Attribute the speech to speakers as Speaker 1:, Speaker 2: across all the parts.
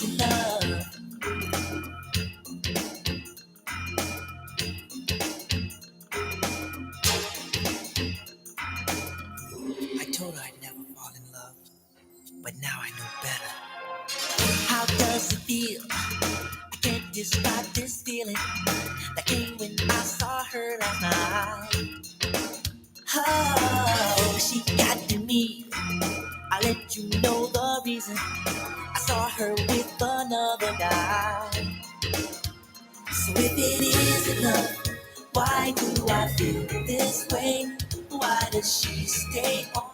Speaker 1: in love. I told her I'd never fall in love, but now I know better. How does it feel? I can't describe this feeling that came when I saw her last night. Oh, she got to me. I'll let you know the reason. I saw her with another guy. So if it isn't love, why do I feel this way? Why does she stay on?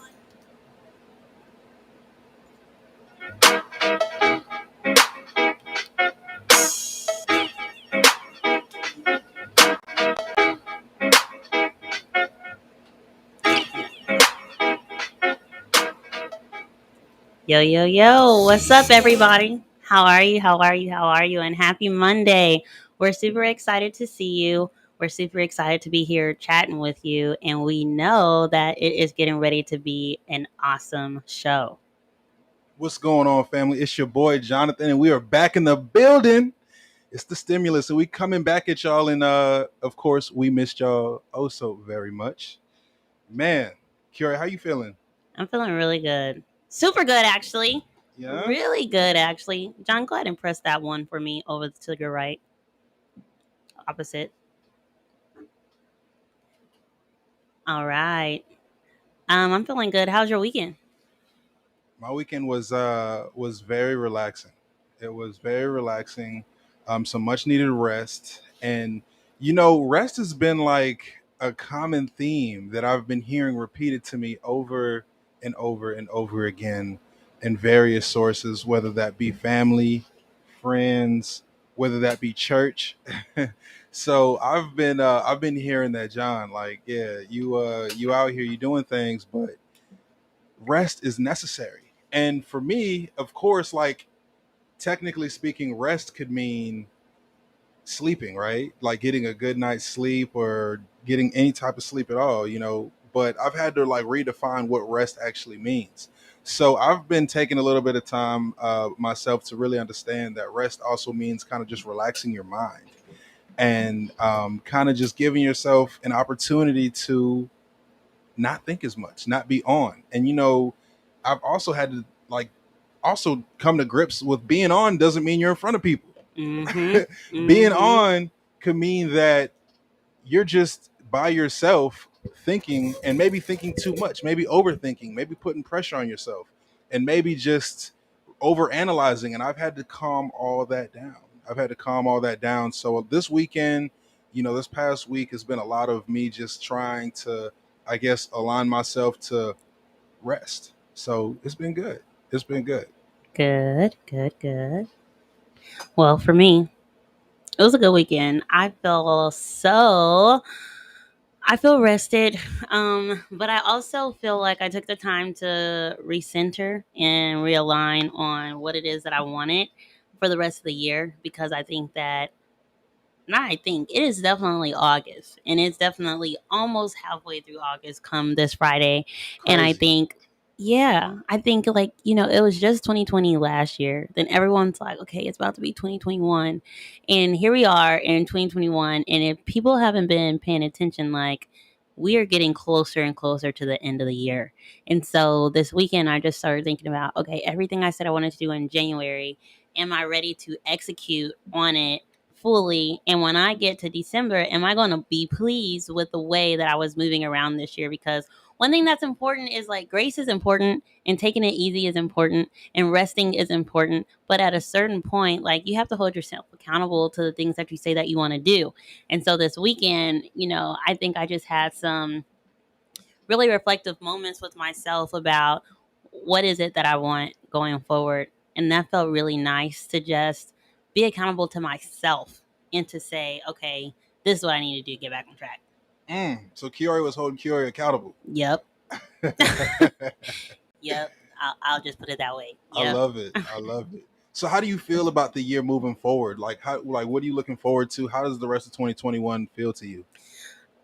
Speaker 2: Yo, yo, yo. What's up, everybody? How are you? How are you? How are you? And happy Monday. We're super excited to see you. We're super excited to be here chatting with you. And we know that it is getting ready to be an awesome show.
Speaker 3: What's going on, family? It's your boy Jonathan, and we are back in the building. It's the stimulus, so we coming back at y'all, and of course, we missed y'all oh so very much. Man, Ciore, how you feeling?
Speaker 2: I'm feeling really good. Super good, actually.
Speaker 3: Yeah.
Speaker 2: Really good, actually. John, go ahead and press that one for me over to your right, opposite. All right. I'm feeling good. How's your weekend?
Speaker 3: My weekend was very relaxing. It was very relaxing. Some much needed rest, and rest has been like a common theme that I've been hearing repeated to me over and over and over again in various sources, whether that be family, friends, whether that be church. So I've been hearing that, John. Like, yeah, you out here, you doing things, but rest is necessary. And for me, of course, like technically speaking, rest could mean sleeping, right? Like getting a good night's sleep or getting any type of sleep at all. But I've had to like redefine what rest actually means. So I've been taking a little bit of time myself to really understand that rest also means kind of just relaxing your mind and kind of just giving yourself an opportunity to not think as much, not be on. And I've also had to like also come to grips with being on doesn't mean you're in front of people.
Speaker 2: Mm-hmm.
Speaker 3: Being
Speaker 2: Mm-hmm.
Speaker 3: on could mean that you're just by yourself thinking and maybe thinking too much, maybe overthinking, maybe putting pressure on yourself, and maybe just over analyzing. And I've had to calm all that down. I've had to calm all that down. So this weekend, this past week has been a lot of me just trying to, I guess, align myself to rest. So it's been good. It's been good.
Speaker 2: Good, good, good. Well, for me, it was a good weekend. I feel rested. But I also feel like I took the time to recenter and realign on what it is that I wanted for the rest of the year because I think that not I think it is definitely August and it's definitely almost halfway through August come this Friday. And I
Speaker 3: Crazy.
Speaker 2: think yeah, I think like, it was just 2020 last year. Then everyone's like, okay, it's about to be 2021. And here we are in 2021. And if people haven't been paying attention, like we are getting closer and closer to the end of the year. And so this weekend, I just started thinking about, okay, everything I said I wanted to do in January, am I ready to execute on it fully? And when I get to December, am I going to be pleased with the way that I was moving around this year? Because one thing that's important is like grace is important and taking it easy is important and resting is important. But at a certain point, like you have to hold yourself accountable to the things that you say that you want to do. And so this weekend, I think I just had some really reflective moments with myself about what is it that I want going forward. And that felt really nice to just be accountable to myself and to say, okay, this is what I need to do to get back on track.
Speaker 3: So Kiori was holding Kiori accountable.
Speaker 2: Yep. Yep. I'll just put it that way.
Speaker 3: I
Speaker 2: Yep.
Speaker 3: love it. I love it. So how do you feel about the year moving forward? What are you looking forward to? How does the rest of 2021 feel to you?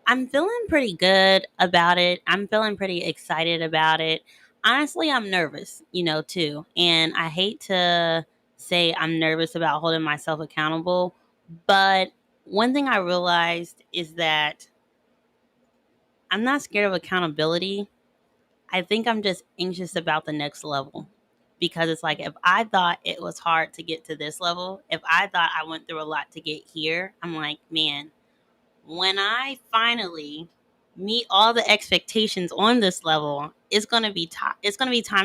Speaker 2: I'm feeling pretty good about it. I'm feeling pretty excited about it. Honestly, I'm nervous, too. And I hate to say I'm nervous about holding myself accountable. But one thing I realized is that I'm not scared of accountability. I think I'm just anxious about the next level. Because it's like, if I thought it was hard to get to this level, if I thought I went through a lot to get here, I'm like, man, when I finally meet all the expectations on this level, it's gonna be time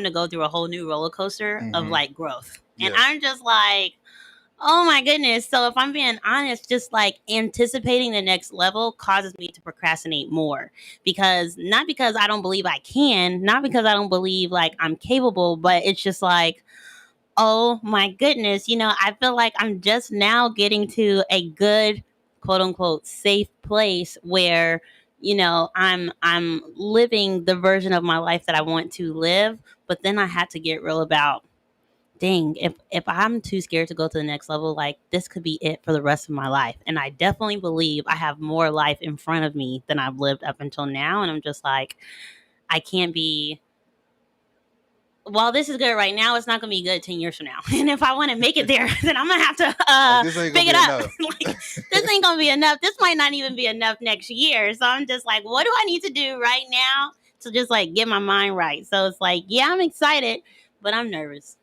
Speaker 2: to go through a whole new roller coaster of
Speaker 3: Hmm.
Speaker 2: like growth. And
Speaker 3: Yes.
Speaker 2: I'm just like, oh my goodness. So if I'm being honest, just like anticipating the next level causes me to procrastinate more, because not because I don't believe I can, not because I don't believe like I'm capable, but it's just like, oh my goodness, I feel like I'm just now getting to a good, quote unquote, safe place where, I'm living the version of my life that I want to live. But then I had to get real about, dang, if I'm too scared to go to the next level, like this could be it for the rest of my life. And I definitely believe I have more life in front of me than I've lived up until now. And I'm just like, I can't be, while this is good right now, it's not going to be good 10 years from now. And if I want to make it there, then I'm going to have to
Speaker 3: Like this ain't gonna
Speaker 2: pick it
Speaker 3: be
Speaker 2: up.
Speaker 3: enough.
Speaker 2: Like, this ain't going to be enough. This might not even be enough next year. So I'm just like, what do I need to do right now to just like get my mind right? So it's like, yeah, I'm excited, but I'm nervous.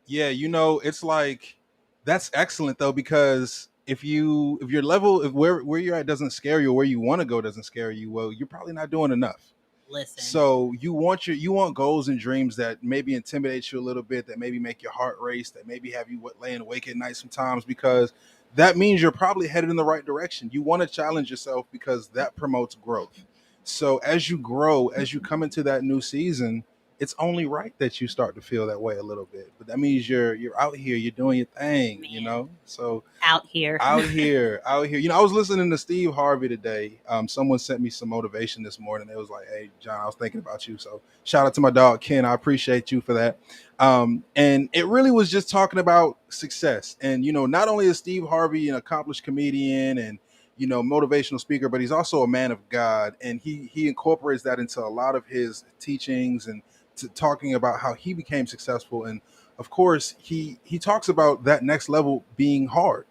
Speaker 3: Yeah, it's like that's excellent though, because if your level, if where you're at doesn't scare you, or where you want to go doesn't scare you, well, you're probably not doing enough.
Speaker 2: Listen,
Speaker 3: So you want goals and dreams that maybe intimidate you a little bit, that maybe make your heart race, that maybe have you laying awake at night sometimes, because that means you're probably headed in the right direction. You want to challenge yourself because that promotes growth. So as you grow, as you come into that new season, it's only right that you start to feel that way a little bit. But that means you're out here, you're doing your thing.
Speaker 2: man,
Speaker 3: So
Speaker 2: out here.
Speaker 3: out here. I was listening to Steve Harvey today. Someone sent me some motivation this morning. It was like, "Hey, John, I was thinking about you." So shout out to my dog Ken. I appreciate you for that. And it really was just talking about success. And not only is Steve Harvey an accomplished comedian and motivational speaker, but he's also a man of God, and he incorporates that into a lot of his teachings and to talking about how he became successful. And of course, he talks about that next level being hard.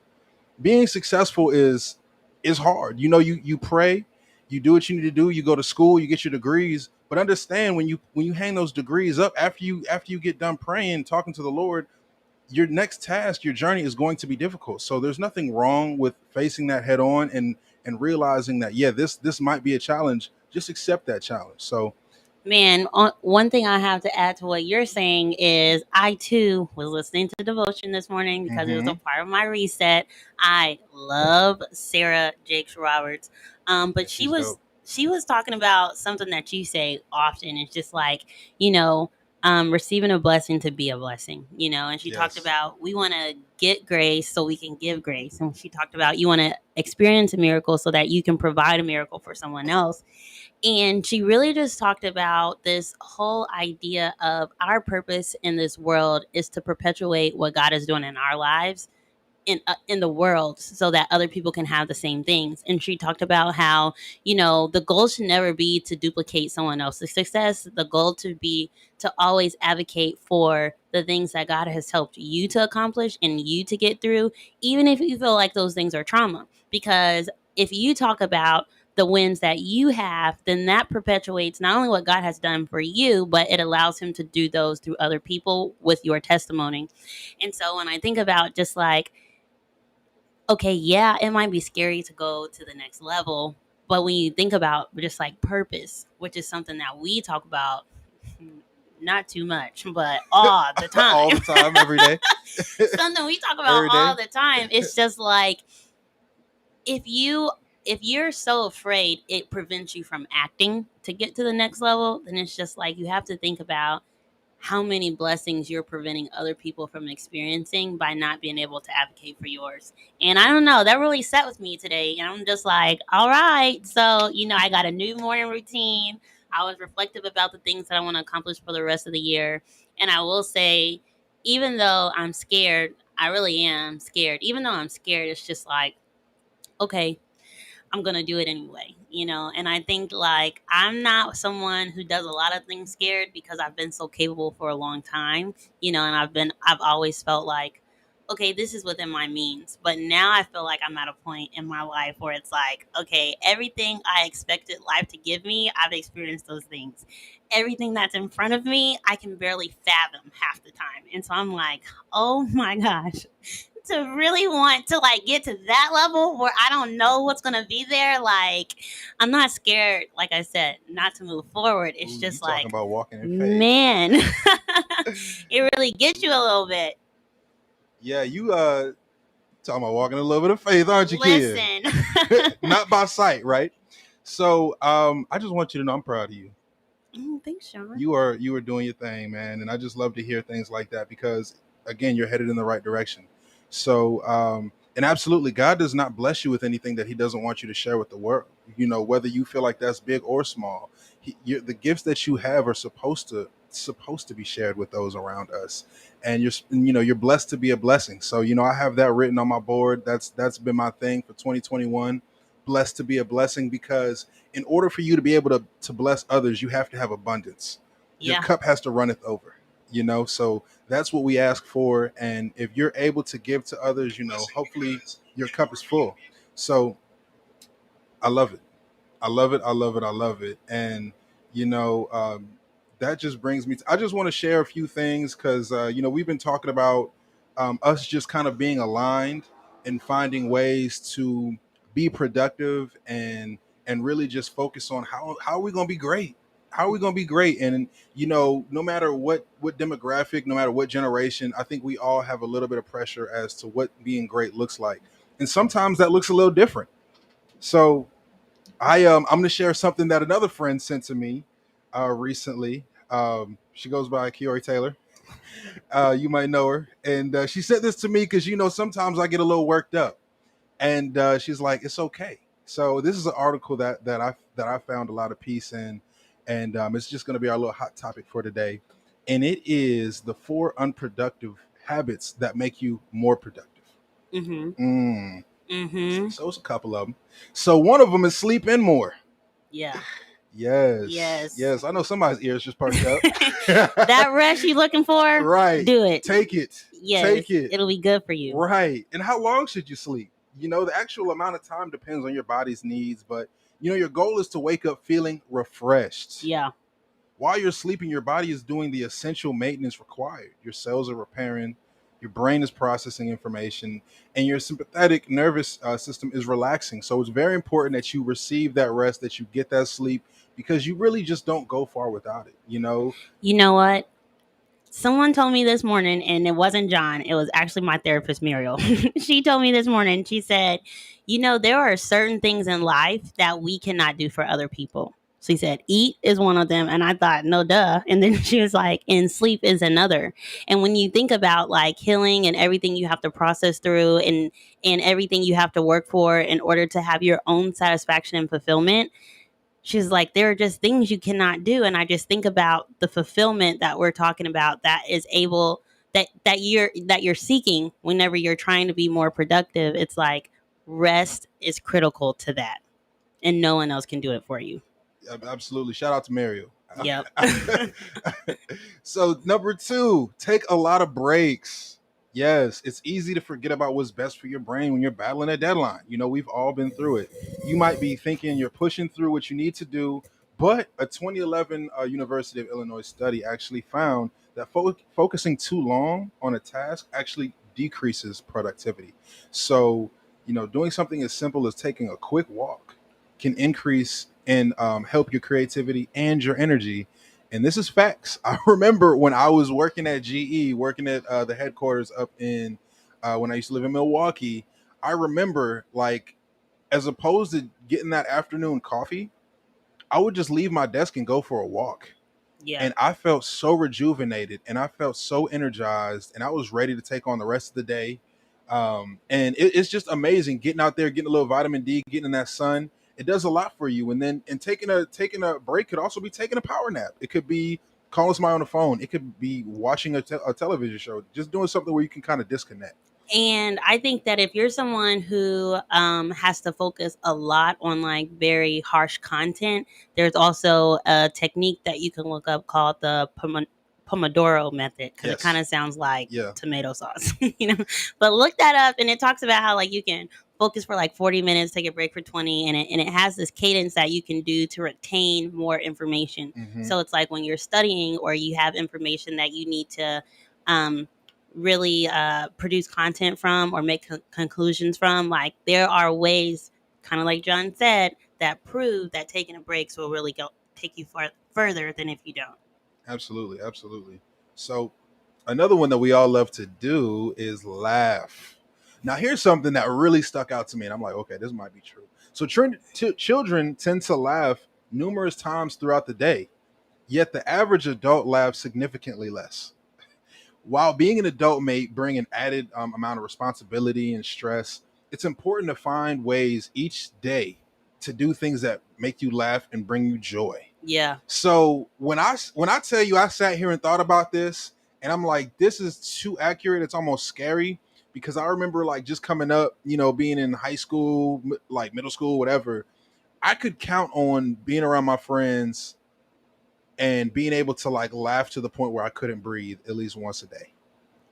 Speaker 3: Being successful is hard. You pray, you do what you need to do, you go to school, you get your degrees, but understand when you hang those degrees up after you get done praying, talking to the Lord, your next task, your journey is going to be difficult. So there's nothing wrong with facing that head on and realizing that, yeah, this might be a challenge. Just accept that challenge. So
Speaker 2: Man, one thing I have to add to what you're saying is I too was listening to devotion this morning because it was a
Speaker 3: mhm,
Speaker 2: part of my reset. I love Sarah Jakes Roberts,
Speaker 3: yeah,
Speaker 2: but she
Speaker 3: she's
Speaker 2: was
Speaker 3: dope.
Speaker 2: she was talking about something that you say often. It's just like, you know, receiving a blessing to be a blessing. And she talked
Speaker 3: Yes.
Speaker 2: about we want to get grace so we can give grace, and she talked about you want to experience a miracle so that you can provide a miracle for someone else. And she really just talked about this whole idea of our purpose in this world is to perpetuate what God is doing in our lives in the world so that other people can have the same things. And she talked about how, the goal should never be to duplicate someone else's success. The goal to be to always advocate for the things that God has helped you to accomplish and you to get through, even if you feel like those things are trauma. Because if you talk about the wins that you have, then that perpetuates not only what God has done for you, but it allows him to do those through other people with your testimony. And so when I think about just like, okay, yeah, it might be scary to go to the next level, but when you think about just like purpose, which is something that we talk about not too much, but all the
Speaker 3: All
Speaker 2: time,
Speaker 3: the time, every day.
Speaker 2: something we talk about
Speaker 3: Every
Speaker 2: all
Speaker 3: day.
Speaker 2: the time, it's just like if you if you're so afraid it prevents you from acting to get to the next level, then it's just like you have to think about how many blessings you're preventing other people from experiencing by not being able to advocate for yours. And I don't know, that really sat with me today. And I'm just like, all right. So, I got a new morning routine. I was reflective about the things that I want to accomplish for the rest of the year. And I will say, even though I'm scared, I really am scared. Even though I'm scared, it's just like, okay, I'm gonna do it anyway. And I think like I'm not someone who does a lot of things scared because I've been so capable for a long time, and I've always felt like, okay, this is within my means. But now I feel like I'm at a point in my life where it's like, okay, everything I expected life to give me, I've experienced those things. Everything that's in front of me, I can barely fathom half the time. And so I'm like, oh my gosh, to really want to like get to that level where I don't know what's gonna be there, like I'm not scared, like I said, not to move forward. It's
Speaker 3: Ooh, you
Speaker 2: just
Speaker 3: talking
Speaker 2: like,
Speaker 3: about walking in faith.
Speaker 2: man, it really gets you a little bit.
Speaker 3: Yeah, you talking about walking a little bit of faith, aren't you, kid?
Speaker 2: Listen.
Speaker 3: Not by sight, right? So I just want you to know I'm proud of you.
Speaker 2: Thanks, Sean.
Speaker 3: You are doing your thing, man, and I just love to hear things like that because again, you're headed in the right direction. So and absolutely, God does not bless you with anything that He doesn't want you to share with the world. Whether you feel like that's big or small, the gifts that you have are supposed to be shared with those around us, and you're blessed to be a blessing. So I have that written on my board. That's been my thing for 2021. Blessed to be a blessing because in order for you to be able to bless others, you have to have abundance. Your
Speaker 2: Yeah.
Speaker 3: cup has to runneth over, so that's what we ask for. And if you're able to give to others, hopefully your cup is full. So I love it. I love it. I love it. I love it. And you know, um, that just brings me. I just want to share a few things because we've been talking about us just kind of being aligned and finding ways to be productive and really just focus on how are we going to be great. How are we going to be great? And no matter what demographic, no matter what generation, I think we all have a little bit of pressure as to what being great looks like, and sometimes that looks a little different. So I'm going to share something that another friend sent to me recently. She goes by Ciore Taylor. You might know her, and she sent this to me because sometimes I get a little worked up, and she's like, "It's okay." So this is an article that I found a lot of peace in, and it's just going to be our little hot topic for today, and it is the 4 unproductive habits that make you more productive.
Speaker 2: Mm-hmm.
Speaker 3: Mm.
Speaker 2: Mm-hmm.
Speaker 3: So it's a couple of them. So one of them is sleep in more.
Speaker 2: Yeah.
Speaker 3: Yes.
Speaker 2: Yes.
Speaker 3: Yes. I know somebody's ears just perked up.
Speaker 2: That rest you looking for,
Speaker 3: Right.
Speaker 2: do it.
Speaker 3: Take it.
Speaker 2: Yes,
Speaker 3: Take it.
Speaker 2: it'll be good for you.
Speaker 3: Right. And how long should you sleep? The actual amount of time depends on your body's needs, but your goal is to wake up feeling refreshed.
Speaker 2: Yeah.
Speaker 3: While you're sleeping, your body is doing the essential maintenance required. Your cells are repairing, your brain is processing information, and your sympathetic nervous system is relaxing. So it's very important that you receive that rest, that you get that sleep, because you really just don't go far without it.
Speaker 2: You know what? Someone told me this morning, and it wasn't John, it was actually my therapist, Muriel. She told me this morning, she said, there are certain things in life that we cannot do for other people. She said, eat is one of them. And I thought, no, duh. And then she was like, and sleep is another. And when you think about like healing and everything you have to process through and everything you have to work for in order to have your own satisfaction and fulfillment, she's like, there are just things you cannot do. And I just think about the fulfillment that we're talking about that is able that you're seeking whenever you're trying to be more productive. It's like rest is critical to that. And no one else can do it for you.
Speaker 3: Absolutely. Shout out to Mario.
Speaker 2: Yep.
Speaker 3: So number 2, take a lot of breaks. Yes, it's easy to forget about what's best for your brain when you're battling a deadline. We've all been through it. You might be thinking you're pushing through what you need to do, but a 2011 University of Illinois study actually found that focusing too long on a task actually decreases productivity. So, doing something as simple as taking a quick walk can increase and help your creativity and your energy. And this is facts. I remember when I was working at GE, working at the headquarters up in when I used to live in Milwaukee. I remember, like, as opposed to getting that afternoon coffee, I would just leave my desk and go for a walk.
Speaker 2: Yeah.
Speaker 3: And I felt so rejuvenated and I felt so energized and I was ready to take on the rest of the day. And it's just amazing getting out there, getting a little vitamin D, getting in that sun. It does a lot for you. And taking a break could also be taking a power nap. It could be calling somebody on the phone. It could be watching a television show, just doing something where you can kind of disconnect.
Speaker 2: And I think that if you're someone who has to focus a lot on like very harsh content, there's also a technique that you can look up called the Pomodoro method, because it kind
Speaker 3: Yes.
Speaker 2: of sounds like
Speaker 3: Yeah.
Speaker 2: tomato sauce, you know. But look that up, and it talks about how like you can focus for like 40 minutes, take a break for 20, and it has this cadence that you can do to retain more information.
Speaker 3: Hmm.
Speaker 2: So it's like when you're studying or you have information that you need to um, really produce content from or make conclusions from, like there are ways, kind of like John said, that prove that taking a break will really go take you further than if you don't.
Speaker 3: Absolutely, absolutely. So another one that we all love to do is laugh. Now, here's something that really stuck out to me, and I'm like, okay, this might be true. So, children tend to laugh numerous times throughout the day, yet the average adult laughs significantly less. While being an adult may bring an added amount of responsibility and stress, it's important to find ways each day to do things that make you laugh and bring you joy.
Speaker 2: Yeah.
Speaker 3: So when I tell you I sat here and thought about this, and I'm like, this is too accurate. It's almost scary because I remember like just coming up, being in high school, like middle school, whatever. I could count on being around my friends and being able to like laugh to the point where I couldn't breathe at least once a day.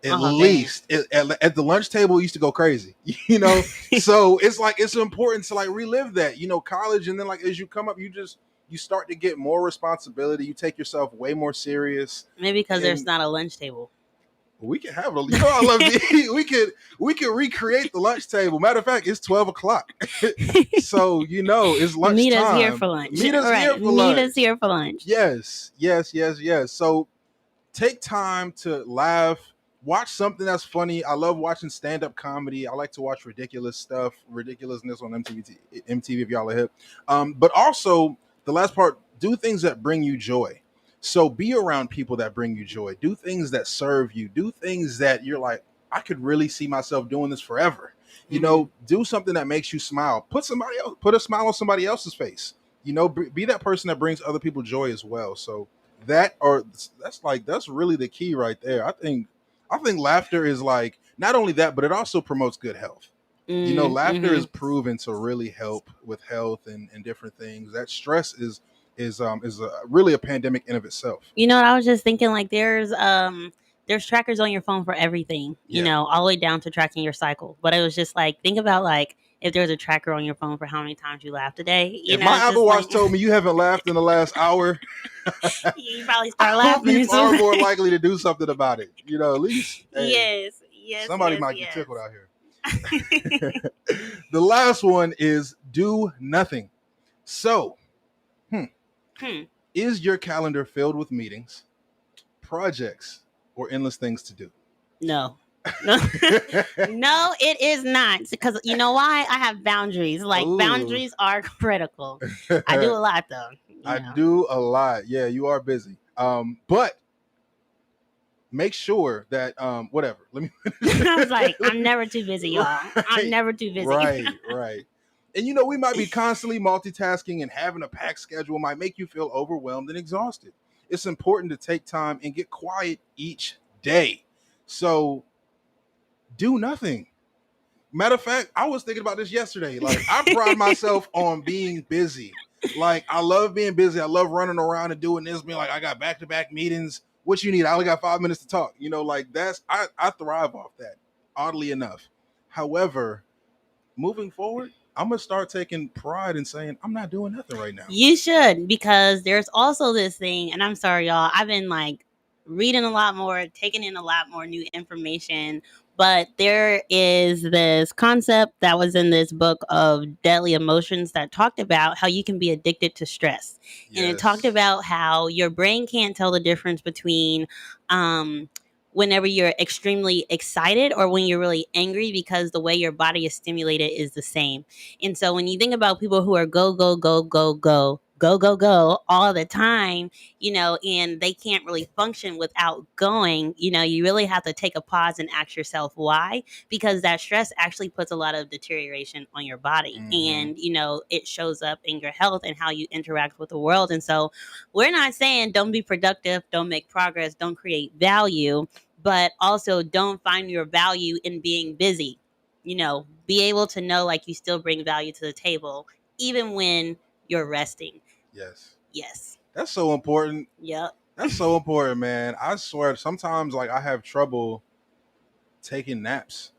Speaker 3: At
Speaker 2: Oh dang.
Speaker 3: least at the lunch table, it used to go crazy, you know. So it's like it's important to like relive that, college, and then like as you come up, you start to get more responsibility. You take yourself way more serious,
Speaker 2: Maybe because there's
Speaker 3: and
Speaker 2: not a lunch table.
Speaker 3: we can have a. I love the we could recreate the lunch table. Matter of fact, it's 12 o'clock, so it's
Speaker 2: Meet us here
Speaker 3: lunchtime.
Speaker 2: for lunch.
Speaker 3: Meet us here
Speaker 2: Right.
Speaker 3: for
Speaker 2: Meet
Speaker 3: lunch.
Speaker 2: us here for lunch.
Speaker 3: Yes, yes, yes, yes. So take time to laugh, watch something that's funny. I love watching stand-up comedy. I like to watch ridiculousness on MTV if y'all are hip. But also the last part, do things that bring you joy. So be around people that bring you joy. Do things that serve you. Do things that you're like, I could really see myself doing this forever. Do something that makes you smile. Put a smile on somebody else's face. Be that person that brings other people joy as well. So that's really the key right there. I think laughter is like not only that, but it also promotes good health. Laughter
Speaker 2: Mm-hmm.
Speaker 3: is proven to really help with health and different things. That stress really a pandemic in of itself.
Speaker 2: You know what, I was just thinking, like there's trackers on your phone for everything,
Speaker 3: Yeah.
Speaker 2: all the way down to tracking your cycle. But it was just like, think about like if there's a tracker on your phone for how many times you laughed a day,
Speaker 3: If my
Speaker 2: just
Speaker 3: Apple Watch
Speaker 2: like
Speaker 3: told me you haven't laughed in the last hour,
Speaker 2: you probably
Speaker 3: I
Speaker 2: start
Speaker 3: would
Speaker 2: laughing
Speaker 3: be
Speaker 2: as
Speaker 3: far
Speaker 2: soon.
Speaker 3: more likely to do something about it. At least, hey,
Speaker 2: Yes, yes,
Speaker 3: somebody
Speaker 2: yes,
Speaker 3: might get
Speaker 2: yes.
Speaker 3: tickled out here. The last one is do nothing. So,
Speaker 2: Hmm.
Speaker 3: is your calendar filled with meetings, projects, or endless things to do?
Speaker 2: No. No, no, it is not. Because you know why? I have boundaries. Like
Speaker 3: Ooh.
Speaker 2: boundaries are critical. I do a lot though.
Speaker 3: I do a lot. Yeah, you are busy. But make sure that whatever. Let me.
Speaker 2: I was like, I'm never too busy, y'all. I'm never too busy.
Speaker 3: Right, right. And we might be constantly multitasking, and having a packed schedule might make you feel overwhelmed and exhausted. It's important to take time and get quiet each day. So do nothing. Matter of fact, I was thinking about this yesterday. Like, I pride myself on being busy. Like, I love being busy. I love running around and doing this, being like, I got back-to-back meetings. What you need? I only got 5 minutes to talk. Like I thrive off that, oddly enough. However, moving forward, I'm gonna start taking pride in saying I'm not doing nothing right now.
Speaker 2: You should, because there's also this thing, and I'm sorry, y'all. I've been like reading a lot more, taking in a lot more new information. But there is this concept that was in this book of Deadly Emotions that talked about how you can be addicted to stress. And it talked
Speaker 3: Yes.
Speaker 2: about how your brain can't tell the difference between um, whenever you're extremely excited or when you're really angry, because the way your body is stimulated is the same. And so when you think about people who are go, go, go, go, go, go, go, go all the time, and they can't really function without going, you really have to take a pause and ask yourself why, because that stress actually puts a lot of deterioration on your body. And, it shows up in your health and how you interact with the world. And so we're not saying don't be productive, don't make progress, don't create value, but also don't find your value in being busy. Be able to know like you still bring value to the table, even when you're resting.
Speaker 3: Yes.
Speaker 2: Yes.
Speaker 3: That's so important.
Speaker 2: Yep.
Speaker 3: That's so important, man. I swear, sometimes like I have trouble taking naps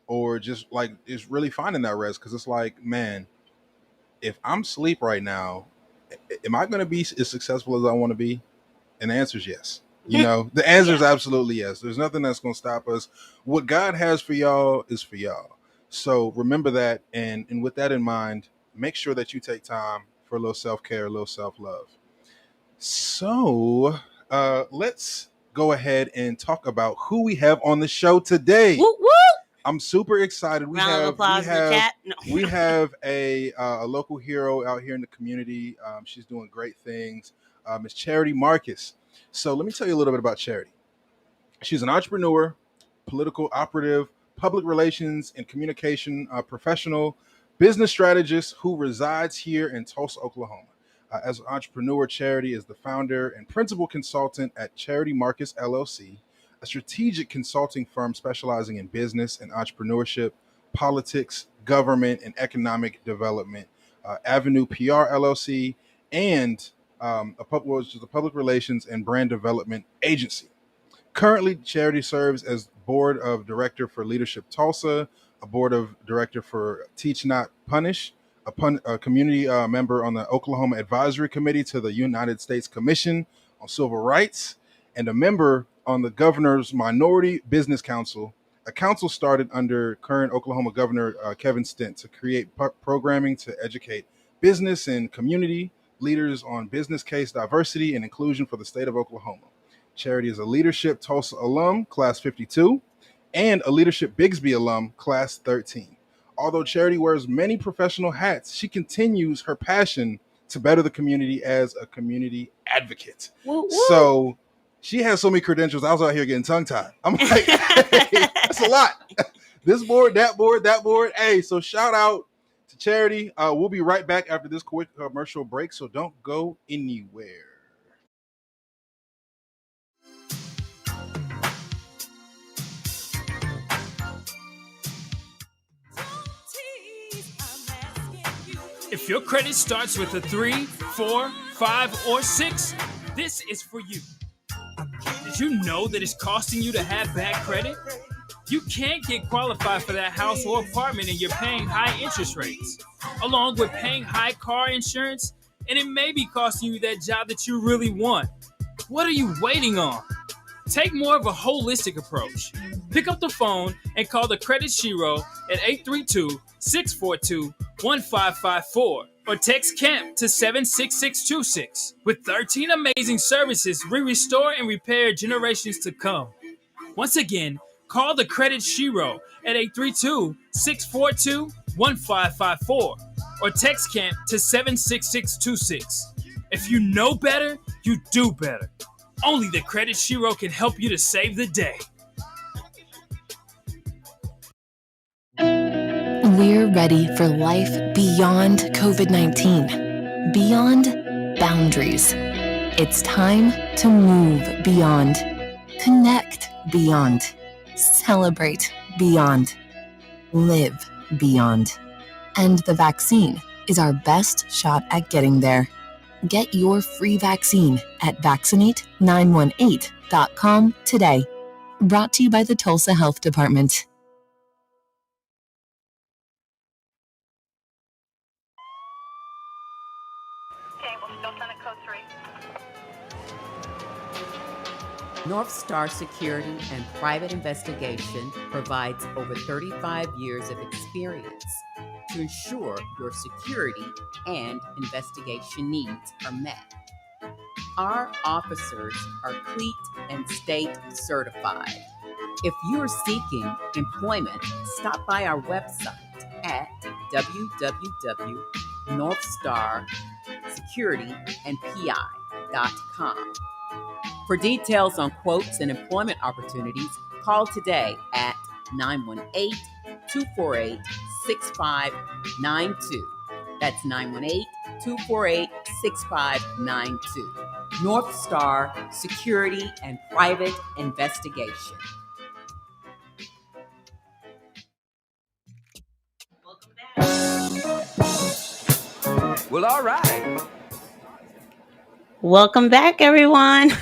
Speaker 3: or just like it's really finding that rest because it's like, man, if I'm asleep right now, am I going to be as successful as I want to be? And the answer is yes. The answer is absolutely yes. There's nothing that's going to stop us. What God has for y'all is for y'all. So remember that. And with that in mind, make sure that you take time for a little self-care, a little self-love. So let's go ahead and talk about who we have on the show today.
Speaker 2: Woo, woo!
Speaker 3: I'm super excited.
Speaker 2: Round of applause in the chat. No.
Speaker 3: We have a local hero out here in the community. She's doing great things. It's Charity Marcus. So let me tell you a little bit about Charity. She's an entrepreneur, political operative, public relations and communication professional, business strategist who resides here in Tulsa, Oklahoma. As an entrepreneur, Charity is the founder and principal consultant at Charity Marcus LLC, a strategic consulting firm specializing in business and entrepreneurship, politics, government, and economic development. Avenue PR LLC, and which is a public relations and brand development agency. Currently, Charity serves as board of director for Leadership Tulsa, a board of director for Teach Not Punish, a community member on the Oklahoma Advisory Committee to the United States Commission on Civil Rights, and a member on the Governor's Minority Business Council, a council started under current Oklahoma Governor Kevin Stent to create programming to educate business and community leaders on business case diversity and inclusion for the state of Oklahoma. Charity is a Leadership Tulsa alum, class 52, and a Leadership Bigsby alum, class 13. Although Charity wears many professional hats, she continues her passion to better the community as a community advocate.
Speaker 2: Woo, woo.
Speaker 3: So she has so many credentials. I was out here getting tongue-tied. I'm like, hey, that's a lot. This board, that board, that board. Hey, so shout out to Charity. We'll be right back after this quick commercial break, so don't go anywhere.
Speaker 1: If your credit starts with a 3, 4, 5, or 6, this is for you. Did you know that it's costing you to have bad credit? You can't get qualified for that house or apartment and you're paying high interest rates, along with paying high car insurance, and it may be costing you that job that you really want. What are you waiting on? Take more of a holistic approach. Pick up the phone and call the Credit Shiro at 832-642-1554 or text CAMP to 76626. With 13 amazing services, we restore and repair generations to come. Once again, call the Credit Shiro at 832-642-1554 or text CAMP to 76626. If you know better, you do better. Only the Credit Shiro can help you to save the day.
Speaker 4: We're ready for life beyond COVID-19, beyond boundaries. It's time to move beyond, connect beyond, celebrate beyond, live beyond. And the vaccine is our best shot at getting there. Get your free vaccine at vaccinate918.com today. Brought to you by the Tulsa Health Department.
Speaker 5: Okay, we're still sending code 3.
Speaker 6: North Star Security and Private Investigation provides over 35 years of experience to ensure your security and investigation needs are met. Our officers are CLEAT and state certified. If you're seeking employment, stop by our website at www.northstar securityandpi.com. For details on quotes and employment opportunities, call today at 918-248-6592. That's 918-248-6592. North Star Security and Private Investigation.
Speaker 1: Well, all right.
Speaker 2: Welcome back, everyone.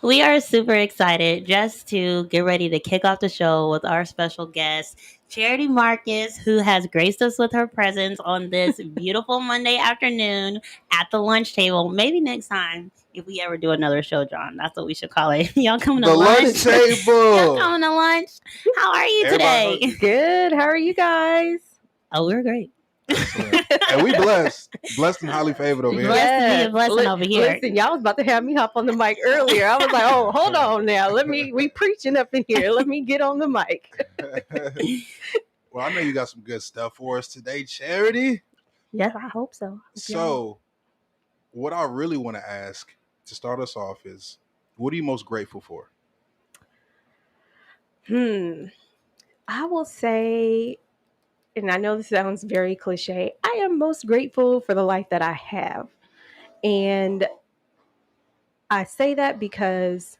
Speaker 2: We are super excited just to get ready to kick off the show with our special guest, Charity Marcus, who has graced us with her presence on this beautiful Monday afternoon at the lunch table. Maybe next time, if we ever do another show, John, that's what we should call it. Y'all coming to
Speaker 3: The
Speaker 2: lunch?
Speaker 3: lunch
Speaker 2: Y'all
Speaker 3: table.
Speaker 2: coming to lunch? How are you
Speaker 3: Everybody
Speaker 2: today?
Speaker 3: hungry.
Speaker 7: Good. How are you guys?
Speaker 2: Oh, we're great.
Speaker 3: Excellent. And we blessed and highly favored over here.
Speaker 2: Blessed to be a blessing over here.
Speaker 7: Listen, y'all was about to have me hop on the mic earlier. I was like, oh, hold on now. We preaching up in here. Let me get on the mic.
Speaker 3: Well, I know you got some good stuff for us today, Charity.
Speaker 7: Yeah, I hope so.
Speaker 3: So, what I really want to ask to start us off is, what are you most grateful for?
Speaker 7: I will say, and I know this sounds very cliche, I am most grateful for the life that I have. And I say that because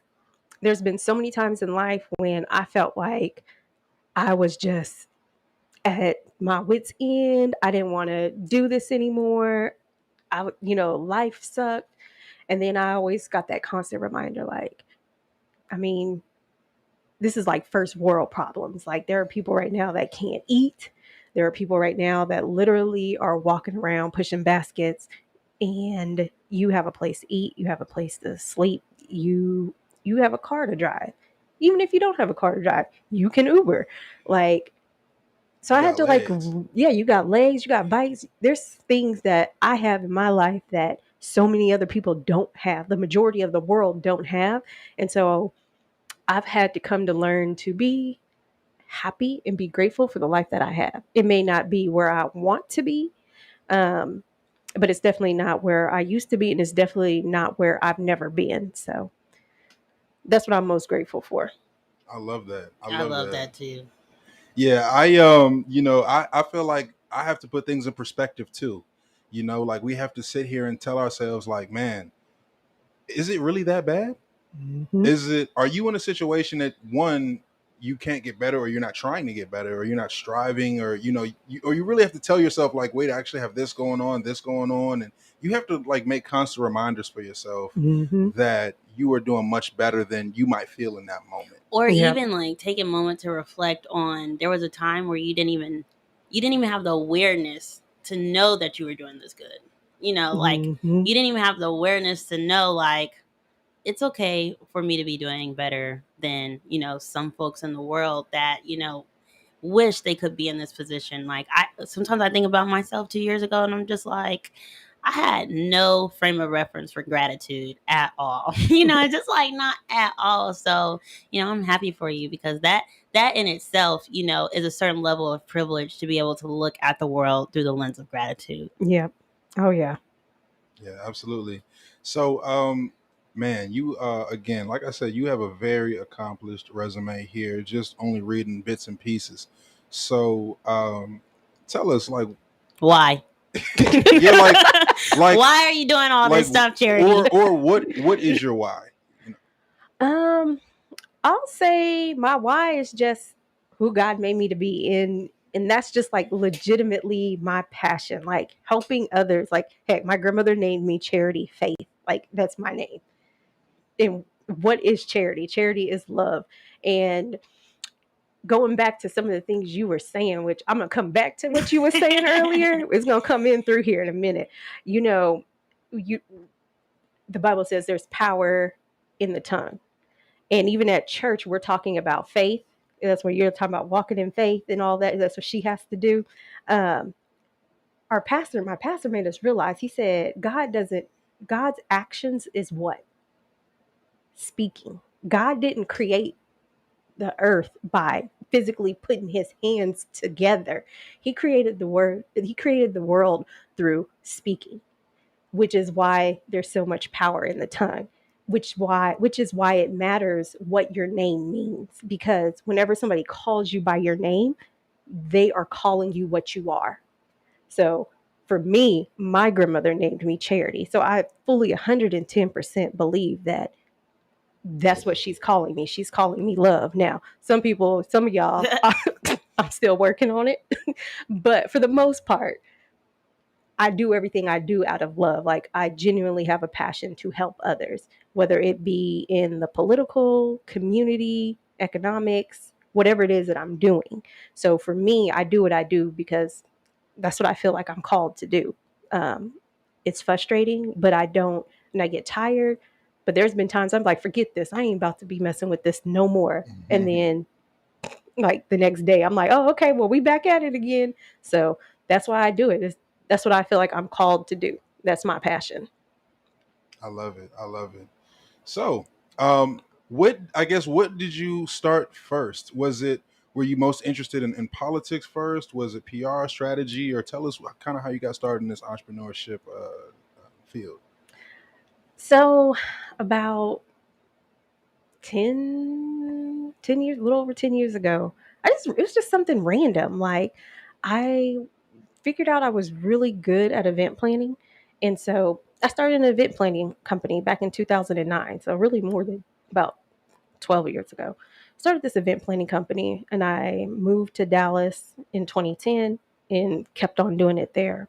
Speaker 7: there's been so many times in life when I felt like I was just at my wit's end. I didn't want to do this anymore. Life sucked. And then I always got that constant reminder, like, I mean, this is like first world problems. Like, there are people right now that can't eat. There are people right now that literally are walking around pushing baskets, and you have a place to eat, you have a place to sleep, you have a car to drive. Even if you don't have a car to drive, you can Uber. Like, so I had to you got legs, you got bikes. There's things that I have in my life that so many other people don't have. The majority of the world don't have. And so I've had to come to learn to be happy and be grateful for the life that I have. It may not be where I want to be, but it's definitely not where I used to be, and it's definitely not where I've never been. So that's what I'm most grateful for.
Speaker 3: I love that.
Speaker 2: I love that too.
Speaker 3: Yeah, I feel like I have to put things in perspective too. Like we have to sit here and tell ourselves, like, man, is it really that bad?
Speaker 7: Mm-hmm.
Speaker 3: Are you in a situation that, one, you can't get better, or you're not trying to get better, or you're not striving, or you really have to tell yourself, like, wait, I actually have this going on, and you have to like make constant reminders for yourself
Speaker 7: Mm-hmm.
Speaker 3: that you are doing much better than you might feel in that moment.
Speaker 2: Or
Speaker 7: Yep.
Speaker 2: even like take a moment to reflect on, there was a time where you didn't even have the awareness to know that you were doing this good. Like
Speaker 7: Mm-hmm.
Speaker 2: you didn't even have the awareness to know, like, it's okay for me to be doing better than, some folks in the world that, wish they could be in this position. Like, sometimes I think about myself 2 years ago and I'm just like, I had no frame of reference for gratitude at all. Just like not at all. So, I'm happy for you, because that in itself, is a certain level of privilege to be able to look at the world through the lens of gratitude.
Speaker 7: Yep. Oh yeah.
Speaker 3: Yeah, absolutely. So, man, you again, like I said, you have a very accomplished resume here. Just only reading bits and pieces. So, tell us, like,
Speaker 2: Why?
Speaker 3: yeah, like,
Speaker 2: Why are you doing all this stuff, Charity?
Speaker 3: or what is your why?
Speaker 7: I'll say my why is just who God made me to be in. And that's just like legitimately my passion, like helping others. Like, heck, my grandmother named me Charity Faith. Like, that's my name. And what is charity? Charity is love. And going back to some of the things you were saying, which I'm going to come back to what you were saying earlier. It's going to come in through here in a minute. The Bible says there's power in the tongue. And even at church, we're talking about faith. That's where you're talking about walking in faith and all that. That's what she has to do. My pastor made us realize, he said, God's actions is what? Speaking. God didn't create the earth by physically putting his hands together. He created the world through speaking. which is why there's so much power in the tongue, which is why it matters what your name means, because whenever somebody calls you by your name, they are calling you what you are. So for me, my grandmother named me Charity. So I fully 110% believe that that's what she's calling me. She's calling me love. Now, some of y'all, I'm still working on it. But for the most part, I do everything I do out of love. Like, I genuinely have a passion to help others, whether it be in the political, community, economics, whatever it is that I'm doing. So for me, I do what I do because that's what I feel like I'm called to do. Um, it's frustrating, but I don't, and I get tired. But there's been times I'm like, forget this. I ain't about to be messing with this no more. And then, like, the next day, I'm like, oh, okay, well, we back at it again. So that's why I do it. That's what I feel like I'm called to do. That's my passion.
Speaker 3: I love it. I love it. So, what did you start first? Were you most interested in politics first? Was it PR strategy, or tell us kind of how you got started in this entrepreneurship field?
Speaker 7: So about 10 years, a little over 10 years ago, it was just something random. Like, I figured out I was really good at event planning. And so I started an event planning company back in 2009. So really more than about 12 years ago. Started this event planning company, and I moved to Dallas in 2010 and kept on doing it there.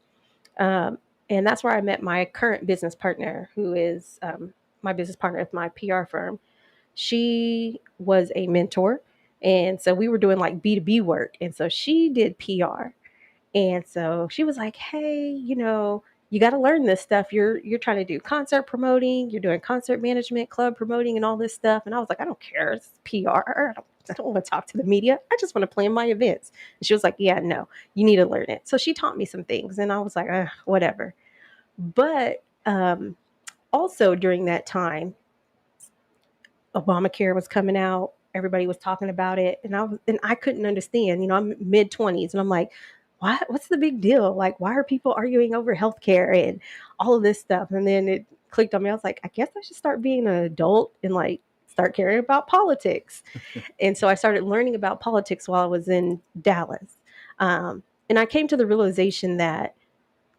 Speaker 7: Um, and that's where I met my current business partner, who is my business partner with my PR firm. She was a mentor. And so we were doing like B2B work. And so she did PR. And so she was like, "Hey, you got to learn this stuff. You're trying to do concert promoting, you're doing concert management, club promoting, and all this stuff." And I was like, "I don't care. It's PR. I don't want to talk to the media. I just want to plan my events." And she was like, "Yeah, no, you need to learn it." So she taught me some things, and I was like, whatever. But also during that time, Obamacare was coming out. Everybody was talking about it, and I couldn't understand. I'm mid-20s, and I'm like, What's the big deal? Like, why are people arguing over healthcare and all of this stuff?" And then it clicked on me. I was like, I guess I should start being an adult and like start caring about politics. And so I started learning about politics while I was in Dallas, and I came to the realization that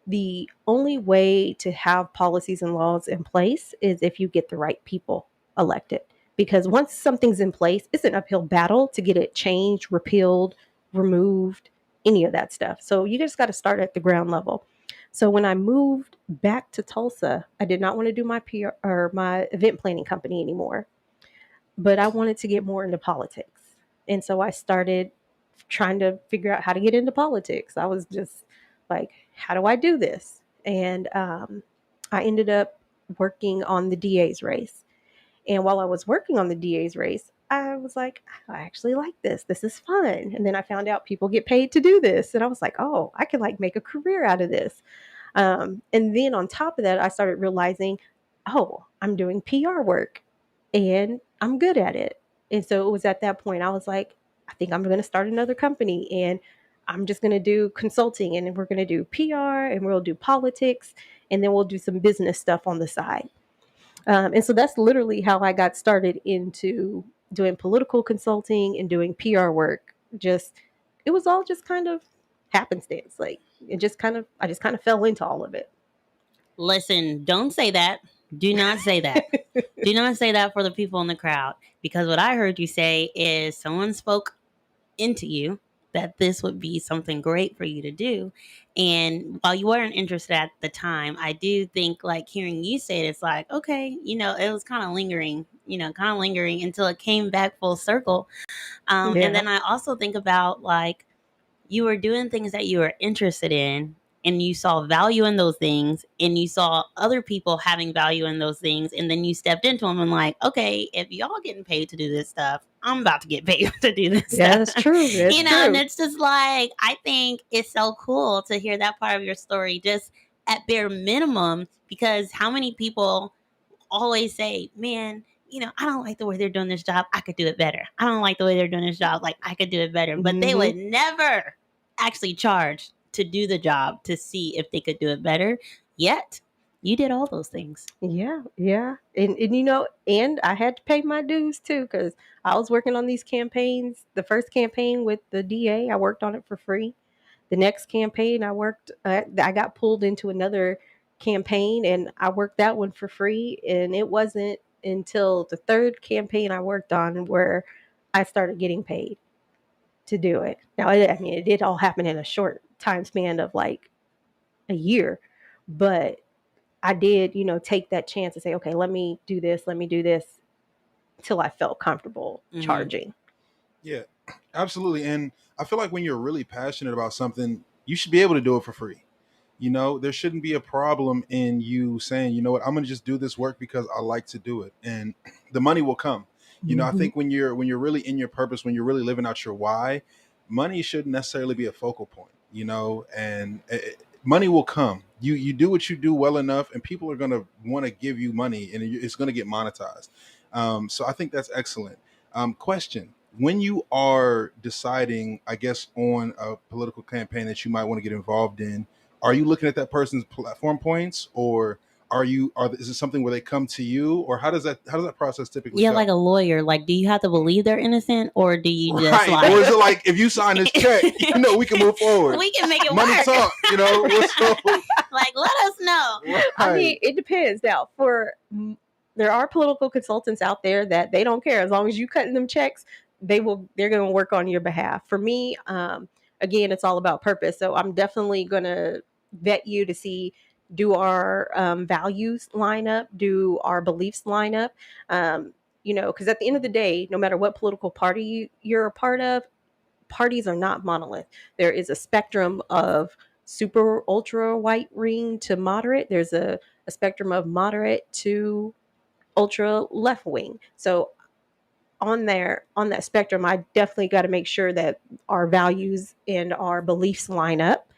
Speaker 7: the only way to have policies and laws in place is if you get the right people elected. Because once something's in place, it's an uphill battle to get it changed, repealed, removed, any of that stuff. So you just got to start at the ground level. So when I moved back to Tulsa, I did not want to do my PR or my event planning company anymore, but I wanted to get more into politics. And so I started trying to figure out how to get into politics. I was just like, how do I do this? And I ended up working on the DA's race. And while I was working on the DA's race, I was like, I actually like this. This is fun. And then I found out people get paid to do this. And I was like, oh, I can like make a career out of this. And then on top of that, I started realizing, oh, I'm doing PR work and I'm good at it. And so it was at that point I was like, I think I'm going to start another company, and I'm just going to do consulting, and we're going to do PR, and we'll do politics, and then we'll do some business stuff on the side. And so that's literally how I got started into doing political consulting and doing PR work. It was all just kind of happenstance. Like, I just kind of fell into all of it.
Speaker 2: Listen, don't say that. Do not say that. Do not say that for the people in the crowd, because what I heard you say is someone spoke into you that this would be something great for you to do. And while you weren't interested at the time, I do think, like, hearing you say it, it's like, okay, it was kind of lingering until it came back full circle. And
Speaker 7: Yeah.
Speaker 2: then I also think about, like, you were doing things that you were interested in, and you saw value in those things, and you saw other people having value in those things, and then you stepped into them and like, okay, if y'all getting paid to do this stuff, I'm about to get paid to do this
Speaker 7: Yeah,
Speaker 2: stuff.
Speaker 7: that's true. That's true.
Speaker 2: And it's just like, I think it's so cool to hear that part of your story, just at bare minimum, because how many people always say, man, I don't like the way they're doing this job. I could do it better. I don't like the way they're doing this job. Like, I could do it better. But they would never actually charge to do the job to see if they could do it better. Yet You did all those things.
Speaker 7: Yeah, yeah. And I had to pay my dues too, because I was working on these campaigns. The first campaign with the DA, I worked on it for free. The next campaign I got pulled into another campaign and I worked that one for free. And it wasn't until the third campaign I worked on where I started getting paid to do it. Now, it did all happen in a short time span of like a year, but I did, take that chance to say, okay, let me do this till I felt comfortable charging.
Speaker 3: Yeah, absolutely. And I feel like when you're really passionate about something, you should be able to do it for free. There shouldn't be a problem in you saying, you know what, I'm going to just do this work because I like to do it, and the money will come. I think when you're really in your purpose, when you're really living out your why, money shouldn't necessarily be a focal point. And money will come. You do what you do well enough, and people are going to want to give you money, and it's going to get monetized. So I think that's excellent. Question: when you are deciding, I guess, on a political campaign that you might want to get involved in, are you looking at that person's platform points, or is it something where they come to you, or how does that process typically
Speaker 2: Yeah,
Speaker 3: go?
Speaker 2: like a lawyer. Like, do you have to believe they're innocent, or do you just
Speaker 3: Right. Or is it like, if you sign this check, we can move forward.
Speaker 2: we can make it
Speaker 3: Money
Speaker 2: work?
Speaker 3: talk,
Speaker 2: Like, let us know.
Speaker 7: I mean, it depends. Now, there are political consultants out there that they don't care as long as you cutting them checks. They're going to work on your behalf. For me, again, it's all about purpose. So I'm definitely going to vet you to see, do our values line up? Do our beliefs line up? Because at the end of the day, no matter what political party you're a part of, parties are not monolith. There is a spectrum of super ultra white ring to moderate. There's a spectrum of moderate to ultra left wing. So on that spectrum, I definitely got to make sure that our values and our beliefs line up.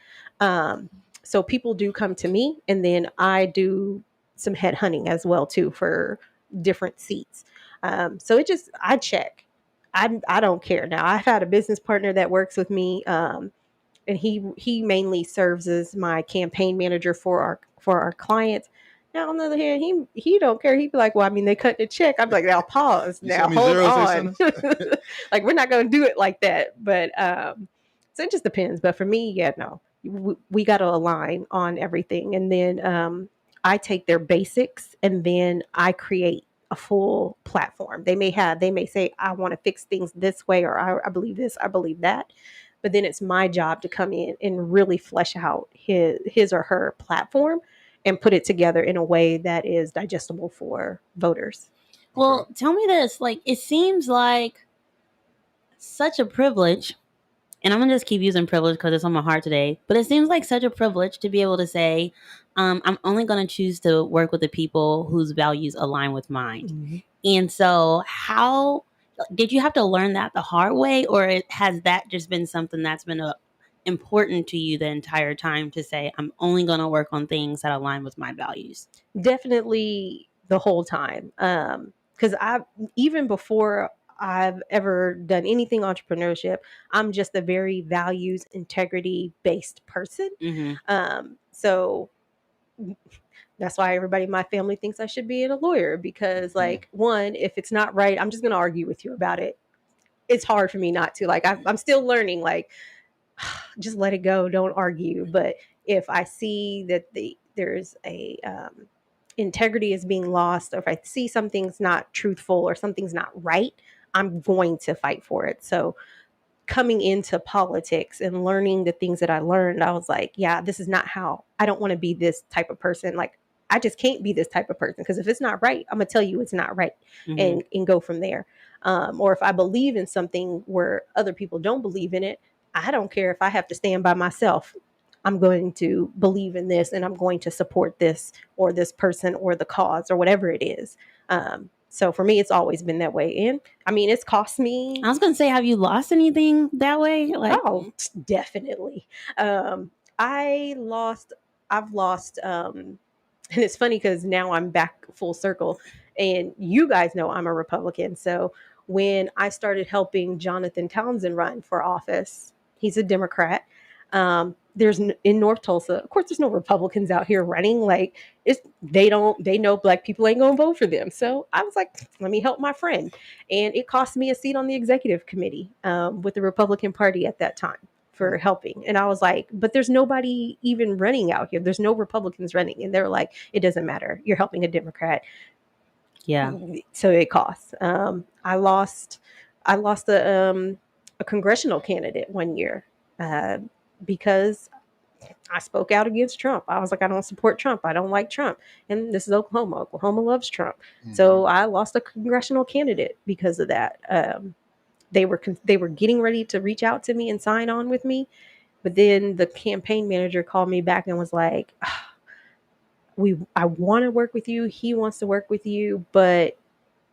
Speaker 7: So people do come to me, and then I do some head hunting as well too for different seats. So I check. I don't care. Now, I've had a business partner that works with me, and he mainly serves as my campaign manager for our clients. Now, on the other hand, he don't care. He'd be like, "Well, I mean, they cut the check." I'm like, "Now pause.
Speaker 3: You
Speaker 7: Now
Speaker 3: send me
Speaker 7: hold
Speaker 3: zeros, they
Speaker 7: on.
Speaker 3: send
Speaker 7: Like, we're not going to do it like that." But so it just depends. But for me, yeah, no, we got to align on everything, and then I take their basics, and then I create a full platform. They may say, "I want to fix things this way," or I believe this, I believe that. But then it's my job to come in and really flesh out his or her platform and put it together in a way that is digestible for voters.
Speaker 2: Well, tell me this. Like, it seems like such a privilege, and I'm gonna just keep using privilege because it's on my heart today. But it seems like such a privilege to be able to say, I'm only going to choose to work with the people whose values align with mine.
Speaker 7: Mm-hmm.
Speaker 2: And so, how did you have to learn that the hard way, or has that just been something that's been important to you the entire time to say, I'm only going to work on things that align with my values?
Speaker 7: Definitely the whole time. Because even before I've ever done anything entrepreneurship, I'm just a very values integrity based person. So that's why everybody in my family thinks I should be a lawyer, because like, one, if it's not right, I'm just going to argue with you about it. It's hard for me not to. Like, I'm still learning, like, just let it go, don't argue. But if I see that there's a integrity is being lost, or if I see something's not truthful or something's not right, I'm going to fight for it. So coming into politics and learning the things that I learned, I was like, yeah, this is not how, I don't want to be this type of person. Like, I just can't be this type of person, because if it's not right, I'm gonna tell you it's not right, and go from there. Or if I believe in something where other people don't believe in it, I don't care if I have to stand by myself. I'm going to believe in this, and I'm going to support this or this person or the cause or whatever it is. So for me, it's always been that way. And I mean, it's cost me.
Speaker 2: I was going to say, have you lost anything that way? Like,
Speaker 7: oh, definitely. I've lost, and it's funny because now I'm back full circle, and you guys know I'm a Republican. So when I started helping Jonathan Townsend run for office, he's a Democrat. There's in North Tulsa, of course, there's no Republicans out here running. Like they know Black people ain't gonna vote for them. So I was like, let me help my friend, and it cost me a seat on the executive committee with the Republican Party at that time for helping. And I was like, but there's nobody even running out here. There's no Republicans running, and they're like, it doesn't matter. You're helping a Democrat.
Speaker 2: Yeah.
Speaker 7: So it costs. I lost a congressional candidate one year uh, because I spoke out against Trump. I was like, I don't support Trump. I don't like Trump. And this is Oklahoma. Oklahoma loves Trump. So I lost a congressional candidate because of that. They were getting ready to reach out to me and sign on with me, but then the campaign manager called me back and was like, I want to work with you. He wants to work with you, but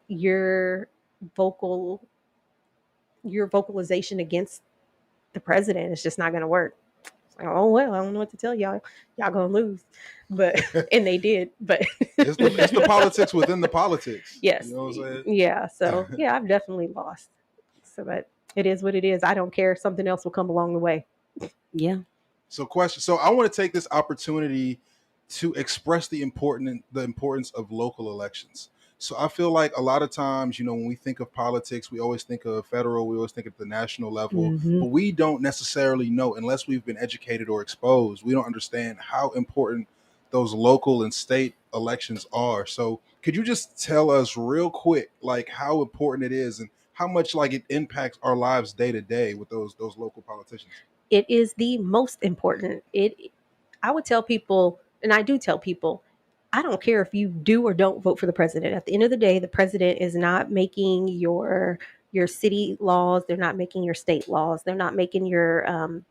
Speaker 7: your vocalization against the president is just not going to work. Like, oh well, I don't know what to tell y'all. Y'all gonna lose, but and they did. But
Speaker 3: it's the politics within the politics.
Speaker 7: Yes,
Speaker 3: you know what I'm saying?
Speaker 7: yeah. So yeah, I've definitely lost. So, but it is what it is. I don't care. Something else will come along the way.
Speaker 2: Yeah.
Speaker 3: So I want to take this opportunity to express the importance of local elections. So I feel like a lot of times, when we think of politics, we always think of federal, we always think of the national level, but we don't necessarily know, unless we've been educated or exposed, we don't understand how important those local and state elections are. So could you just tell us real quick, like how important it is and how much like it impacts our lives day to day with those local politicians?
Speaker 7: It is the most important. I would tell people, and I do tell people, I don't care if you do or don't vote for the president. At the end of the day, the president is not making your city laws. They're not making your state laws. They're not making your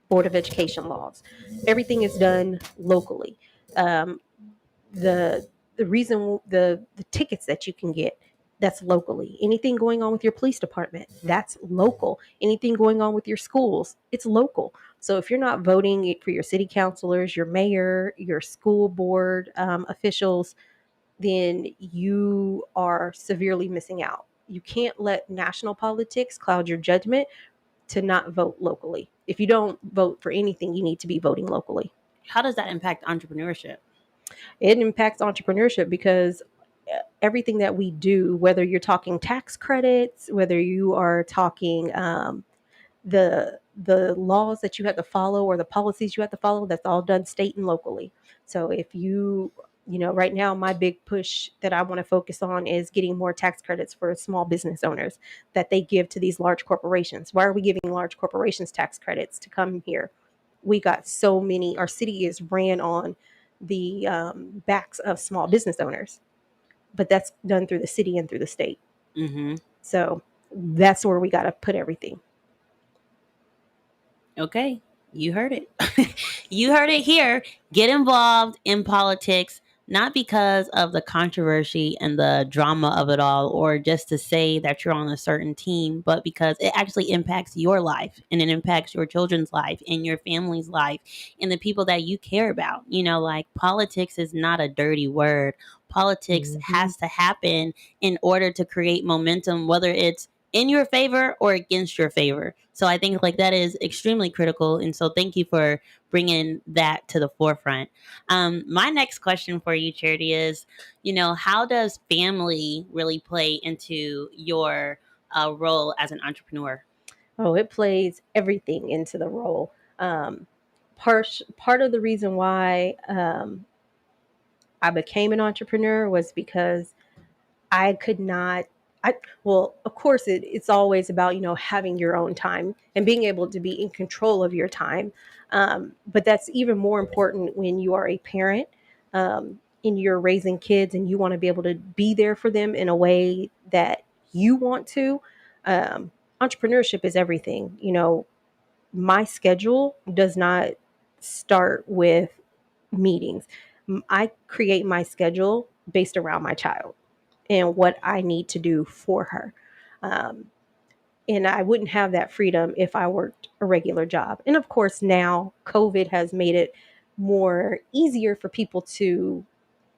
Speaker 7: board of education laws. Everything is done locally. Um, the the reason the tickets that you can get, that's locally. Anything going on with your police department, that's local. Anything going on with your schools, it's local. So if you're not voting for your city councilors, your mayor, your school board officials, then you are severely missing out. You can't let national politics cloud your judgment to not vote locally. If you don't vote for anything, you need to be voting locally.
Speaker 2: How does that impact entrepreneurship?
Speaker 7: It impacts entrepreneurship because everything that we do, whether you're talking tax credits, whether you are talking the laws that you have to follow or the policies you have to follow, that's all done state and locally. So if right now my big push that I want to focus on is getting more tax credits for small business owners that they give to these large corporations. Why are we giving large corporations tax credits to come here? We got so many. Our city is ran on the backs of small business owners, but that's done through the city and through the state.
Speaker 2: Mm-hmm.
Speaker 7: So that's where we got to put everything.
Speaker 2: Okay, you heard it. You heard it here. Get involved in politics, not because of the controversy and the drama of it all, or just to say that you're on a certain team, but because it actually impacts your life and it impacts your children's life and your family's life and the people that you care about. Like politics is not a dirty word. Politics has to happen in order to create momentum, whether it's in your favor or against your favor. So I think like that is extremely critical. And so thank you for bringing that to the forefront. My next question for you, Charity, is, how does family really play into your role as an entrepreneur?
Speaker 7: Oh, it plays everything into the role. Part of the reason why I became an entrepreneur was because I could not. Well, of course, it's always about having your own time and being able to be in control of your time. But that's even more important when you are a parent and you're raising kids and you want to be able to be there for them in a way that you want to. Entrepreneurship is everything. My schedule does not start with meetings. I create my schedule based around my child and what I need to do for her. Um, and I wouldn't have that freedom if I worked a regular job. And of course, now COVID has made it more easier for people to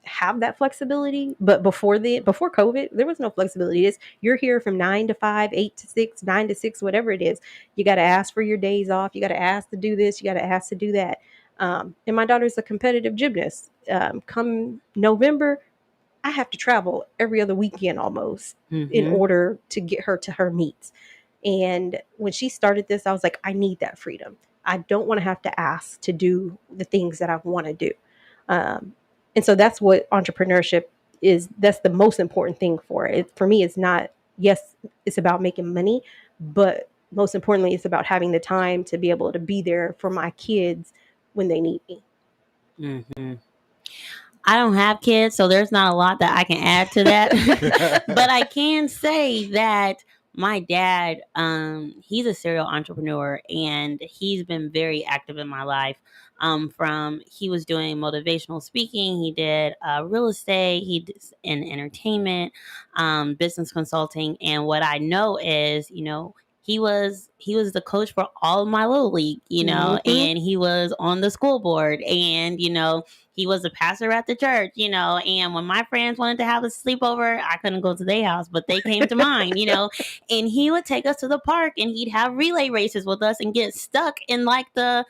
Speaker 7: have that flexibility. But before COVID, there was no flexibility. You're here from 9 to 5, 8 to 6, 9 to 6, whatever it is. You got to ask for your days off. You got to ask to do this. You got to ask to do that. And my daughter's a competitive gymnast. Come November, I have to travel every other weekend almost in order to get her to her meets. And when she started this, I was like, I need that freedom. I don't want to have to ask to do the things that I want to do. And so that's what entrepreneurship is. That's the most important thing for it. For me, it's not, yes, it's about making money, but most importantly, it's about having the time to be able to be there for my kids when they need me.
Speaker 2: Mm-hmm. I don't have kids, so there's not a lot that I can add to that. But I can say that my dad, he's a serial entrepreneur, and he's been very active in my life. From he was doing motivational speaking, he did real estate, he did in entertainment, business consulting, and what I know is, he was the coach for all of my little league, and he was on the school board, and he was a pastor at the church, and when my friends wanted to have a sleepover, I couldn't go to their house, but they came to mine, and he would take us to the park and he'd have relay races with us and get stuck in like the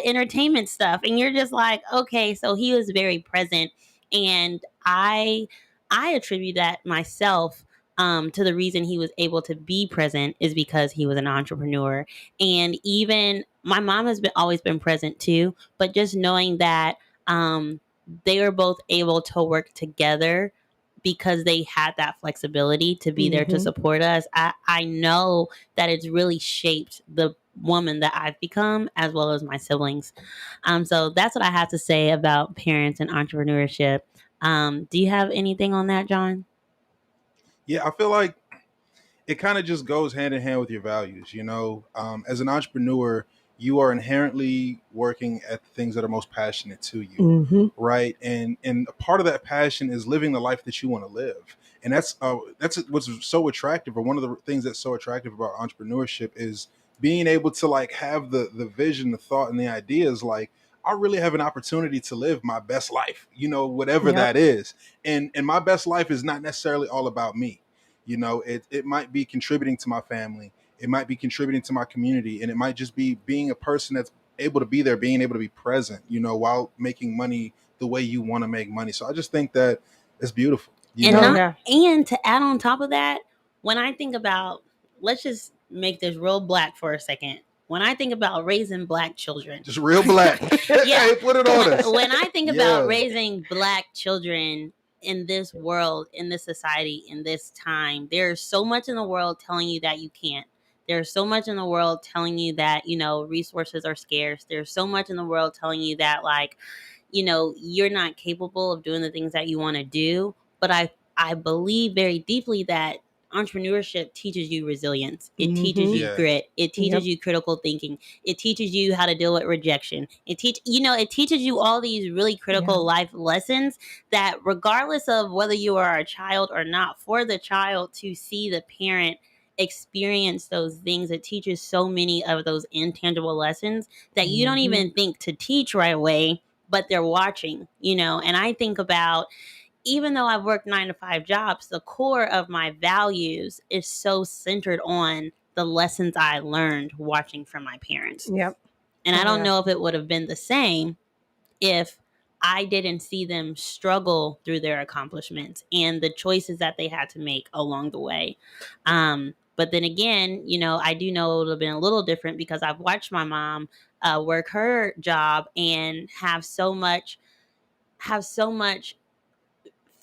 Speaker 2: entertainment stuff. And you're just like, okay, so he was very present. And I attribute that myself to the reason he was able to be present is because he was an entrepreneur. And even my mom has always been present too, but just knowing that they were both able to work together because they had that flexibility to be there to support us. I know that it's really shaped the woman that I've become as well as my siblings. So that's what I have to say about parents and entrepreneurship. Do you have anything on that, John?
Speaker 3: Yeah, I feel like it kind of just goes hand in hand with your values. As an entrepreneur, you are inherently working at the things that are most passionate to you, right? And a part of that passion is living the life that you want to live, and that's what's so attractive. Or one of the things that's so attractive about entrepreneurship is being able to like have the vision, the thought, and the ideas. Like, I really have an opportunity to live my best life, whatever that is, and my best life is not necessarily all about me. It might be contributing to my family. It might be contributing to my community. And it might just be being a person that's able to be there, being able to be present, while making money the way you want to make money. So I just think that it's beautiful.
Speaker 2: And to add on top of that, when I think about, let's just make this real black for a second. When I think about raising black children,
Speaker 3: just real black. Hey, put it on us.
Speaker 2: When I think about raising black children in this world, in this society, in this time, there's so much in the world telling you that you can't. There's so much in the world telling you that, resources are scarce. There's so much in the world telling you that, like, you're not capable of doing the things that you want to do. But I believe very deeply that entrepreneurship teaches you resilience. It teaches you grit. It teaches you critical thinking. It teaches you how to deal with rejection. It teaches you all these really critical life lessons that, regardless of whether you are a child or not, for the child to see the parent experience those things, it teaches so many of those intangible lessons that you don't even think to teach right away, but they're watching, and I think about, even though I've worked 9 to 5 jobs, the core of my values is so centered on the lessons I learned watching from my parents. And I don't know if it would have been the same if I didn't see them struggle through their accomplishments and the choices that they had to make along the way. But then again, I do know it would have been a little different because I've watched my mom work her job and have so much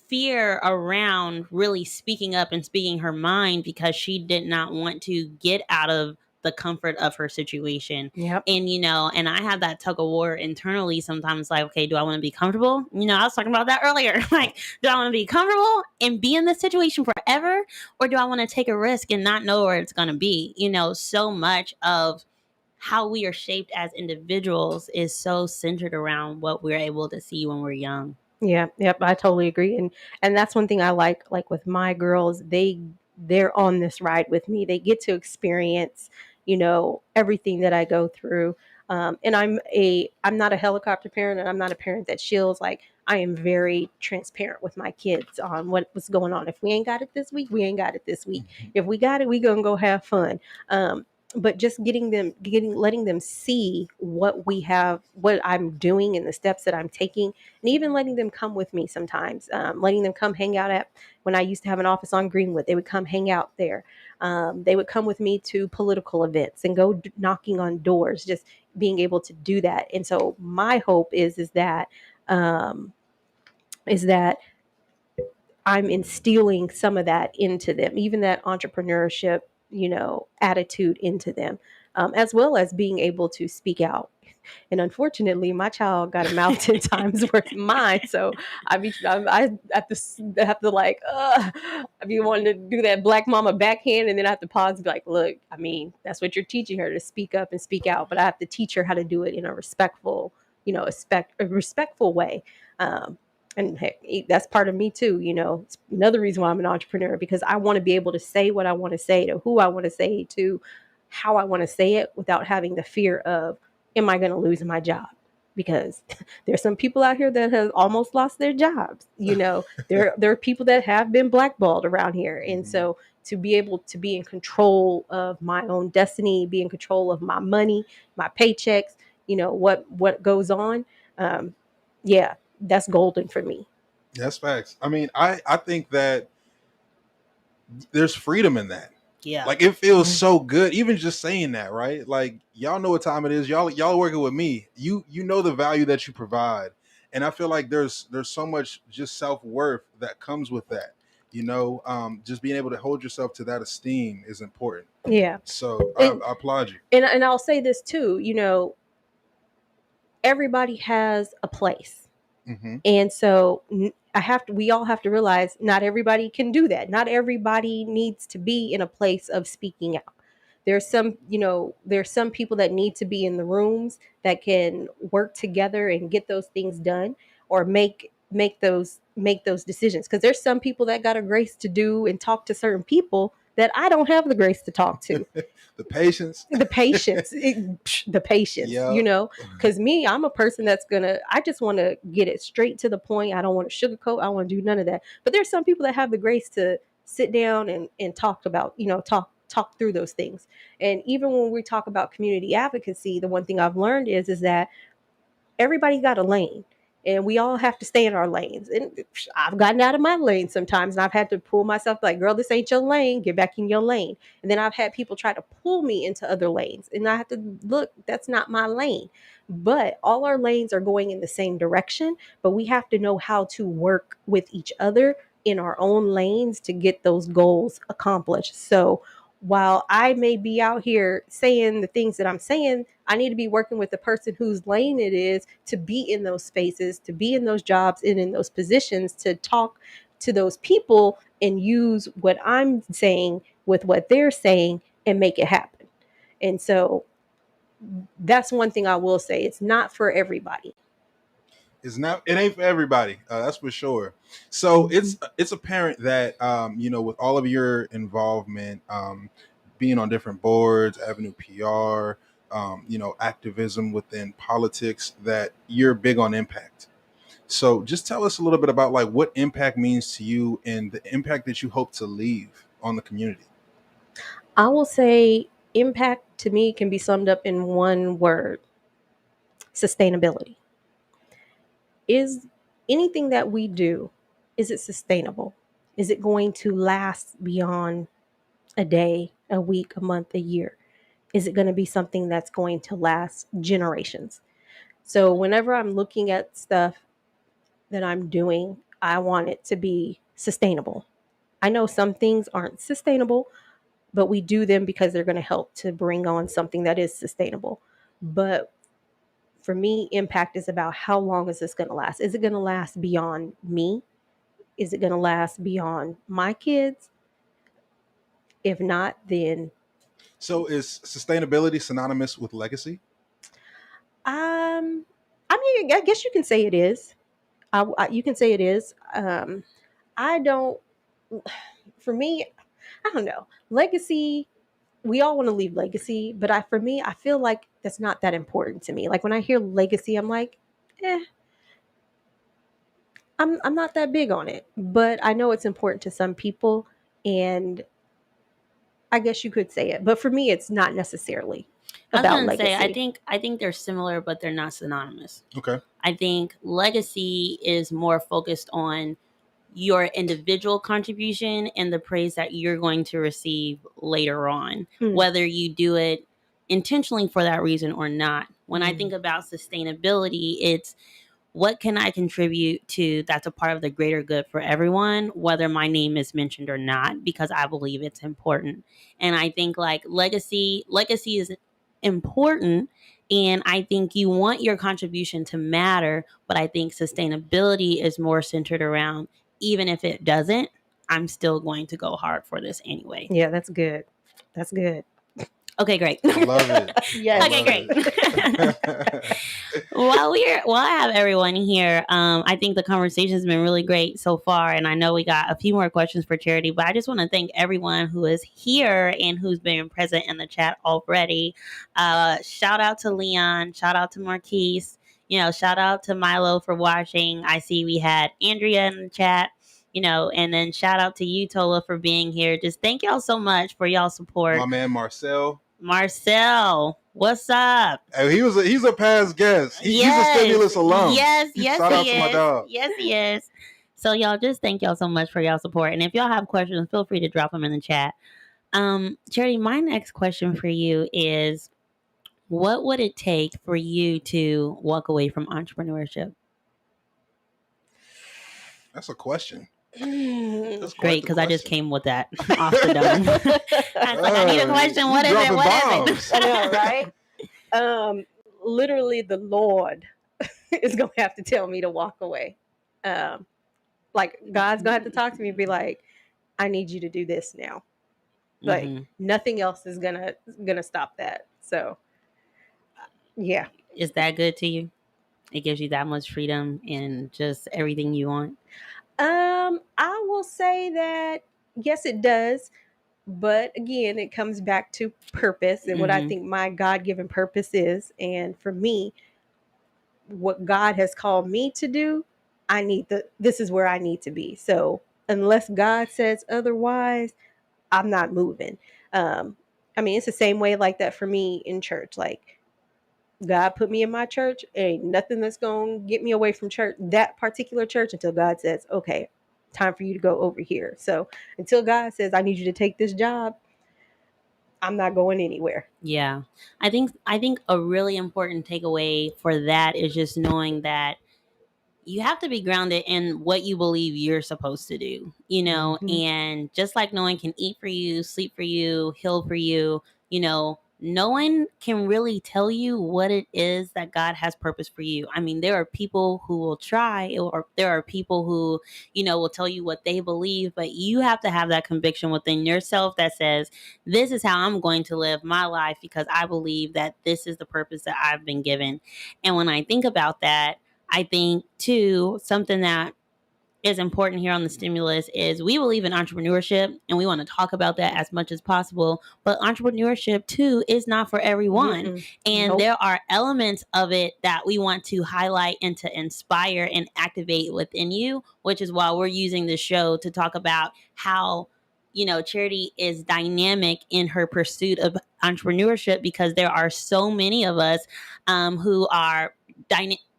Speaker 2: fear around really speaking up and speaking her mind because she did not want to get out of the comfort of her situation. And and I have that tug of war internally sometimes, like, okay, do I want to be comfortable? I was talking about that earlier. Like, do I want to be comfortable and be in this situation forever, or do I want to take a risk and not know where it's going to be? So much of how we are shaped as individuals is so centered around what we're able to see when we're young.
Speaker 7: Yep, I totally agree. And that's one thing I like with my girls, they're on this ride with me. They get to experience everything that I go through. And I'm not a helicopter parent, and I'm not a parent that shields. Like, I am very transparent with my kids on what's going on. If we ain't got it this week, we ain't got it this week. If we got it, we gonna go have fun. But just letting them see what we have, what I'm doing, and the steps that I'm taking, and even letting them come with me sometimes. Letting them come hang out at, when I used to have an office on Greenwood, they would come hang out there. They would come with me to political events and go knocking on doors, just being able to do that. And so my hope um, is that I'm instilling some of that into them, even that entrepreneurship, attitude into them, as well as being able to speak out. And unfortunately, my child got a mouth 10 times worth of mine. So I have to like, I be wanting to do that black mama backhand, and then I have to pause and be like, look, I mean, that's what you're teaching her, to speak up and speak out. But I have to teach her how to do it in a respectful, a respectful way. And hey, that's part of me too. It's another reason why I'm an entrepreneur, because I want to be able to say what I want to say, to who I want to say it to, how I want to say it, without having the fear of, am I going to lose my job? Because there's some people out here that have almost lost their jobs. There are people that have been blackballed around here. And so to be able to be in control of my own destiny, be in control of my money, my paychecks, what goes on. Yeah, that's golden for me.
Speaker 3: That's facts. I mean, I think that there's freedom in that.
Speaker 2: Yeah.
Speaker 3: Like, it feels so good, even just saying that, right? Like, y'all know what time it is. Y'all working with me. You know the value that you provide, and I feel like there's so much just self-worth that comes with that. Just being able to hold yourself to that esteem is important.
Speaker 7: Yeah.
Speaker 3: So I applaud you.
Speaker 7: And I'll say this too, everybody has a place.
Speaker 3: Mm-hmm.
Speaker 7: And so we all have to realize not everybody can do that. Not everybody needs to be in a place of speaking out. There's some people that need to be in the rooms that can work together and get those things done, or make those decisions. Because there's some people that got a grace to do and talk to certain people that I don't have the grace to talk to.
Speaker 3: The patience.
Speaker 7: The patience. The patience,
Speaker 3: Yep.
Speaker 7: because me, I'm a person I just want to get it straight to the point. I don't want to sugarcoat. I don't want to do none of that. But there's some people that have the grace to sit down and talk about, talk through those things. And even when we talk about community advocacy, the one thing I've learned is that everybody got a lane, and we all have to stay in our lanes. And I've gotten out of my lane sometimes, and I've had to pull myself, like, girl, this ain't your lane, get back in your lane. And then I've had people try to pull me into other lanes, and I have to look, that's not my lane. But all our lanes are going in the same direction, but we have to know how to work with each other in our own lanes to get those goals accomplished. So while I may be out here saying the things that I'm saying, I need to be working with the person whose lane it is to be in those spaces, to be in those jobs and in those positions, to talk to those people and use what I'm saying with what they're saying and make it happen. And so that's one thing I will say. It's not for everybody.
Speaker 3: It ain't for everybody. That's for sure. So it's apparent that with all of your involvement, being on different boards, Avenue PR, activism within politics, that you're big on impact. So just tell us a little bit about, like, what impact means to you and the impact that you hope to leave on the community.
Speaker 7: I will say impact to me can be summed up in one word: sustainability. Is anything that we do, is it sustainable? Is it going to last beyond a day, a week, a month, a year? Is it going to be something that's going to last generations? So whenever I'm looking at stuff that I'm doing, I want it to be sustainable. I know some things aren't sustainable, but we do them because they're going to help to bring on something that is sustainable. But for me, impact is about, how long is this going to last? Is it going to last beyond me? Is it going to last beyond my kids? If not, then
Speaker 3: So is sustainability synonymous with legacy?
Speaker 7: um, I mean, I guess you can say it is. You can say it is. I don't. For me, I don't know. Legacy. we all want to leave legacy, but for me, I feel like that's not that important to me. Like when I hear legacy, I'm like, I'm not that big on it, but I know it's important to some people, and I guess you could say it. But for me, it's not necessarily
Speaker 2: I was
Speaker 7: about
Speaker 2: gonna say,
Speaker 7: legacy.
Speaker 2: I think they're similar, but they're not synonymous.
Speaker 3: Okay.
Speaker 2: I think legacy is more focused on your individual contribution and the praise that you're going to receive later on, whether you do it intentionally for that reason or not. When I think about sustainability, it's what can I contribute to that's a part of the greater good for everyone, whether my name is mentioned or not, because I believe it's important. And I think like legacy is important. And I think you want your contribution to matter, but I think sustainability is more centered around, even if it doesn't, I'm still going to go hard for this anyway.
Speaker 7: Yeah, that's good. That's good.
Speaker 2: Okay, great.
Speaker 3: Love it.
Speaker 7: Yes.
Speaker 2: Okay, great. While I have everyone here, I think the conversation has been really great so far, and I know we got a few more questions for Charity, but I just want to thank everyone who is here and who's been present in the chat already. Shout out to Leon, shout out to Marquise, shout out to Milo for watching. I see we had Andrea in the chat. And then shout out to you, Tola, for being here. Just thank y'all so much for y'all support.
Speaker 3: My man Marcel,
Speaker 2: what's up?
Speaker 3: He's a past guest. He's a Stimulus alum.
Speaker 2: Yes,
Speaker 3: Shout out to my dog.
Speaker 2: Yes, he is. So y'all, just thank y'all so much for y'all support. And if y'all have questions, feel free to drop them in the chat. Charity, my next question for you is, what would it take for you to walk away from entrepreneurship?
Speaker 3: That's a question.
Speaker 2: That's great, because I just came with that off the dome. I was like, I need a question. What is it? What is it?
Speaker 7: I know, right? Literally, the Lord is going to have to tell me to walk away. Like, God's going to have to talk to me and be like, I need you to do this now. Like, nothing else is gonna stop that. So, yeah.
Speaker 2: Is that good to you? It gives you that much freedom and just everything you want?
Speaker 7: I will say that, yes, it does. But again, it comes back to purpose and what I think my God-given purpose is. And for me, what God has called me to do, this is where I need to be. So unless God says otherwise, I'm not moving. I mean, it's the same way like that for me in church. Like, God put me in my church. Ain't nothing that's going to get me away from church, that particular church, until God says, okay, time for you to go over here. So until God says, I need you to take this job, I'm not going anywhere.
Speaker 2: Yeah. I think a really important takeaway for that is just knowing that you have to be grounded in what you believe you're supposed to do, and just like no one can eat for you, sleep for you, heal for you, no one can really tell you what it is that God has purpose for you. I mean, there are people who will try, or there are people who, will tell you what they believe, but you have to have that conviction within yourself that says, this is how I'm going to live my life because I believe that this is the purpose that I've been given. And when I think about that, I think, too, something that is important here on the Stimulus is we believe in entrepreneurship and we want to talk about that as much as possible. But entrepreneurship, too, is not for everyone. And there are elements of it that we want to highlight and to inspire and activate within you, which is why we're using this show to talk about how, Charity is dynamic in her pursuit of entrepreneurship, because there are so many of us who are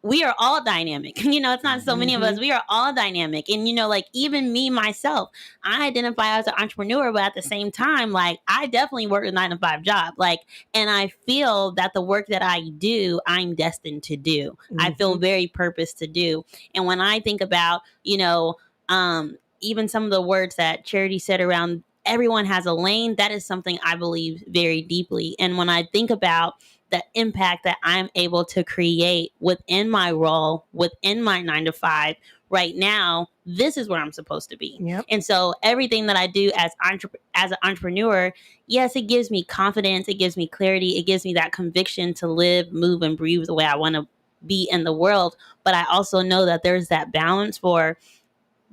Speaker 2: we are all dynamic. It's not so many of us. We are all dynamic. And, like even me, myself, I identify as an entrepreneur, but at the same time, like I definitely work a 9-to-5 job. Like, and I feel that the work that I do, I'm destined to do. I feel very purposed to do. And when I think about, even some of the words that Charity said around everyone has a lane, that is something I believe very deeply. And when I think about the impact that I'm able to create within my role, within my 9-to-5 right now, this is where I'm supposed to be.
Speaker 7: Yep.
Speaker 2: And so everything that I do as an entrepreneur, yes, it gives me confidence. It gives me clarity. It gives me that conviction to live, move, and breathe the way I want to be in the world. But I also know that there's that balance for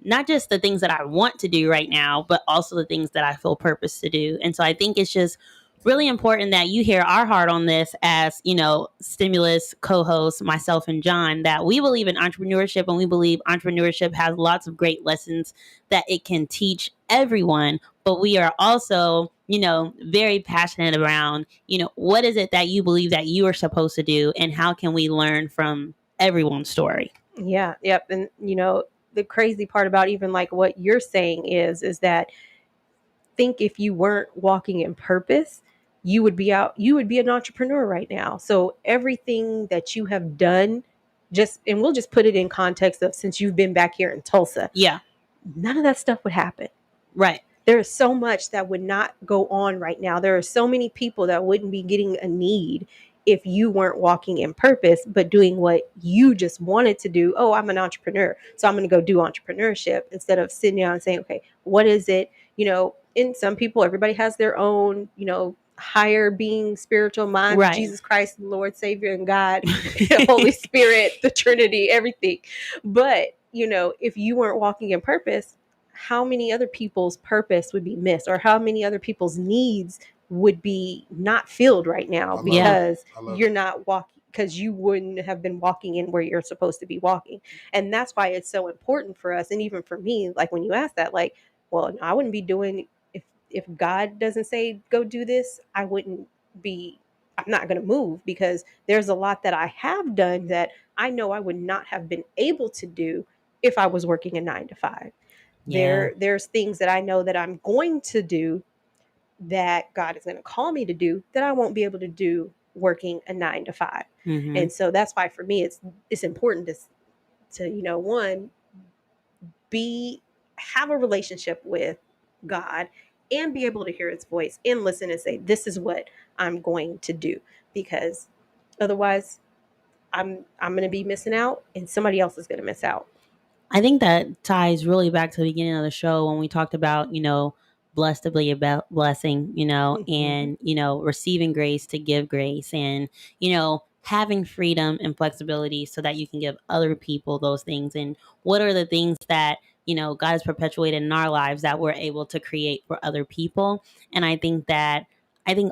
Speaker 2: not just the things that I want to do right now, but also the things that I feel purpose to do. And so I think it's just really important that you hear our heart on this as, Stimulus co-host, myself and John, that we believe in entrepreneurship, and we believe entrepreneurship has lots of great lessons that it can teach everyone. But we are also, very passionate around, what is it that you believe that you are supposed to do, and how can we learn from everyone's story?
Speaker 7: Yeah, yep. And the crazy part about even like what you're saying is that think if you weren't walking in purpose, you would be an entrepreneur right now. So everything that you have done, and we'll just put it in context of since you've been back here in Tulsa,
Speaker 2: Yeah.
Speaker 7: none of that stuff would happen.
Speaker 2: Right.
Speaker 7: There is so much that would not go on right now. There are so many people that wouldn't be getting a need if you weren't walking in purpose, but doing what you just wanted to do. Oh, I'm an entrepreneur, so I'm going to go do entrepreneurship instead of sitting down and saying, okay, what is it? In some people, everybody has their own, higher being, spiritual mind,
Speaker 2: Right.
Speaker 7: Jesus Christ, Lord, Savior, and God, Holy Spirit, the Trinity, everything. But, if you weren't walking in purpose, how many other people's purpose would be missed, or how many other people's needs would be not filled right now because you're not walking, because you wouldn't have been walking in where you're supposed to be walking. And that's why it's so important for us. And even for me, like when you ask that, like, well, I wouldn't be doing, if God doesn't say go do this, I'm not going to move, because there's a lot that I have done that I know I would not have been able to do if I was working a 9 to 5.
Speaker 2: Yeah.
Speaker 7: There's things that I know that I'm going to do that God is going to call me to do that I won't be able to do working a 9 to 5.
Speaker 2: Mm-hmm.
Speaker 7: And so that's why for me it's important to one, have a relationship with God and be able to hear his voice and listen and say, this is what I'm going to do, because otherwise I'm going to be missing out and somebody else is going to miss out.
Speaker 2: I think that ties really back to the beginning of the show when we talked about, blessed to be a blessing, and, receiving grace to give grace, and, having freedom and flexibility so that you can give other people those things. And what are the things that, God has perpetuated in our lives that we're able to create for other people. And I think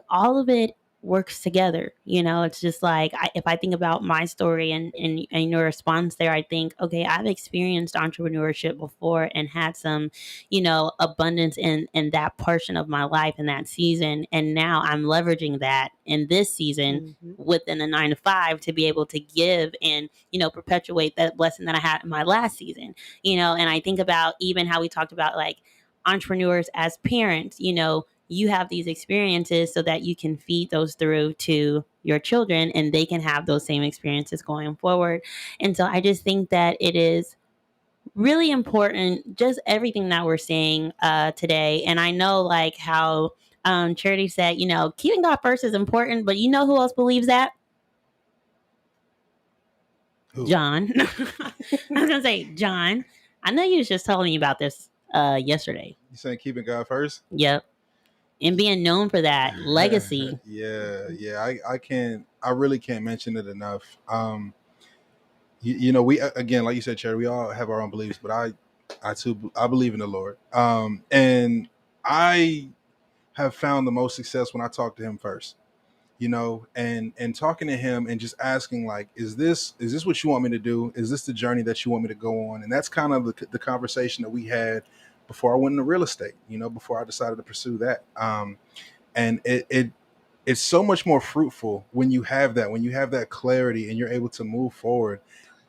Speaker 2: all of it works together. It's just like, if I think about my story and your response there, I think, okay, I've experienced entrepreneurship before and had some, abundance in that portion of my life in that season. And now I'm leveraging that in this season within the 9 to 5 to be able to give and, perpetuate that blessing that I had in my last season, and I think about even how we talked about like entrepreneurs as parents, you have these experiences so that you can feed those through to your children and they can have those same experiences going forward. And so I just think that it is really important, just everything that we're saying today. And I know like how Charity said, keeping God first is important, but who else believes that?
Speaker 3: Who?
Speaker 2: John. I was going to say, John, I know you was just telling me about this yesterday.
Speaker 3: You saying keeping God first?
Speaker 2: Yep. And being known for that legacy.
Speaker 3: Yeah. I really can't mention it enough. We, again, like you said, Cherry, we all have our own beliefs, but I believe in the Lord. And I have found the most success when I talk to him first, and talking to him and just asking like, is this what you want me to do? Is this the journey that you want me to go on? And that's kind of the conversation that we had before I went into real estate, before I decided to pursue that. And it's so much more fruitful when you have that clarity and you're able to move forward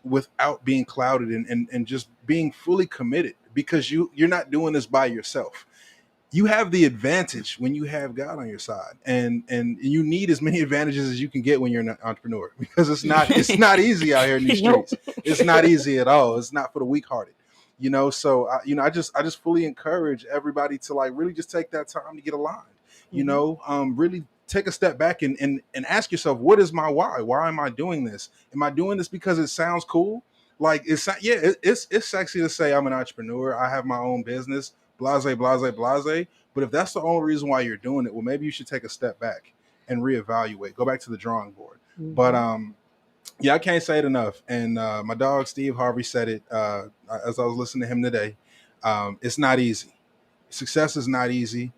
Speaker 3: without being clouded and just being fully committed, because you're not doing this by yourself. You have the advantage when you have God on your side, and you need as many advantages as you can get when you're an entrepreneur, because it's not easy out here in these streets. It's not easy at all. It's not for the weak-hearted, so I just fully encourage everybody to like really just take that time to get aligned, really take a step back and ask yourself, what is my why? Why am I doing this? Am I doing this because it sounds cool? Like it's sexy to say I'm an entrepreneur, I have my own business, blase, blase, blase. But if that's the only reason why you're doing it, well, maybe you should take a step back and reevaluate, go back to the drawing board. But I can't say it enough. And my dog Steve Harvey said it as I was listening to him today. It's not easy. Success is not easy.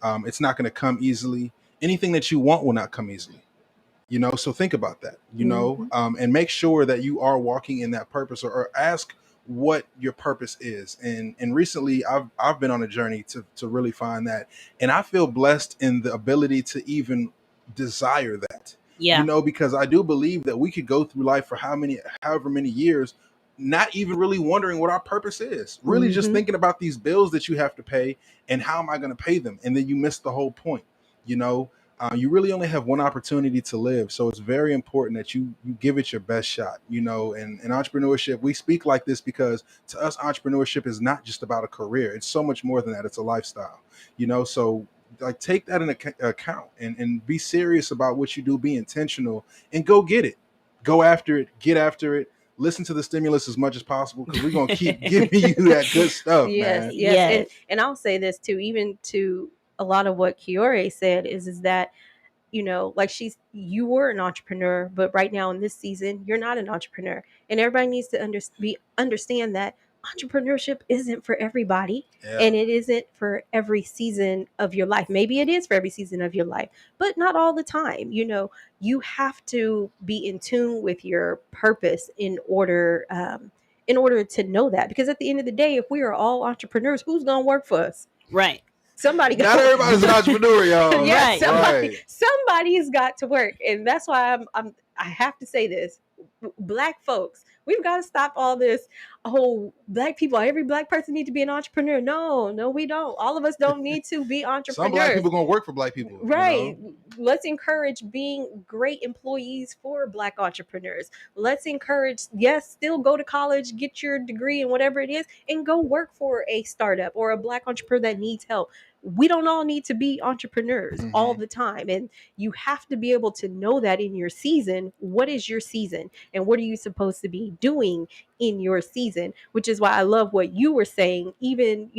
Speaker 3: It's not going to come easily. anything that you want will not come easily. So think about that, and make sure that you are walking in that purpose, or ask what your purpose is. And recently I've been on a journey to really find that, and I feel blessed in the ability to even desire that.
Speaker 2: Yeah.
Speaker 3: Because I do believe that we could go through life for however many years, not even really wondering what our purpose is, really just thinking about these bills that you have to pay and how am I going to pay them, and then you miss the whole point. You really only have one opportunity to live, so it's very important that you give it your best shot. And in entrepreneurship, we speak like this because to us, entrepreneurship is not just about a career. It's so much more than that. It's a lifestyle. So like take that in account, and be serious about what you do. Be intentional and go get it. Go after it. Get after it. Listen to the stimulus as much as possible, because we're gonna keep giving you that good stuff,
Speaker 7: Yes,
Speaker 3: man.
Speaker 7: yes. And I'll say this too, even to a lot of what Ciore said is that, like you were an entrepreneur, but right now in this season, you're not an entrepreneur. And everybody needs to understand that entrepreneurship isn't for everybody.
Speaker 3: Yeah.
Speaker 7: And it isn't for every season of your life. Maybe it is for every season of your life, but not all the time. You have to be in tune with your purpose in order to know that. Because at the end of the day, if we are all entrepreneurs, who's going to work for us?
Speaker 2: Right.
Speaker 7: Somebody
Speaker 3: Not everybody's an entrepreneur, y'all.
Speaker 7: Yeah,
Speaker 2: Right.
Speaker 7: somebody's got to work. And that's why I have to say this. Black folks, we've got to stop all this. Oh, black people, every black person need to be an entrepreneur. No, we don't. All of us don't need to be entrepreneurs.
Speaker 3: Some black people gonna work for black people,
Speaker 7: right? Let's encourage being great employees for black entrepreneurs. Let's encourage, yes, still go to college, get your degree and whatever it is, and go work for a startup or a black entrepreneur that needs help. We don't all need to be entrepreneurs all the time. And you have to be able to know that in your season. What is your season? And what are you supposed to be doing in your season? Which is why I love what you were saying. Even,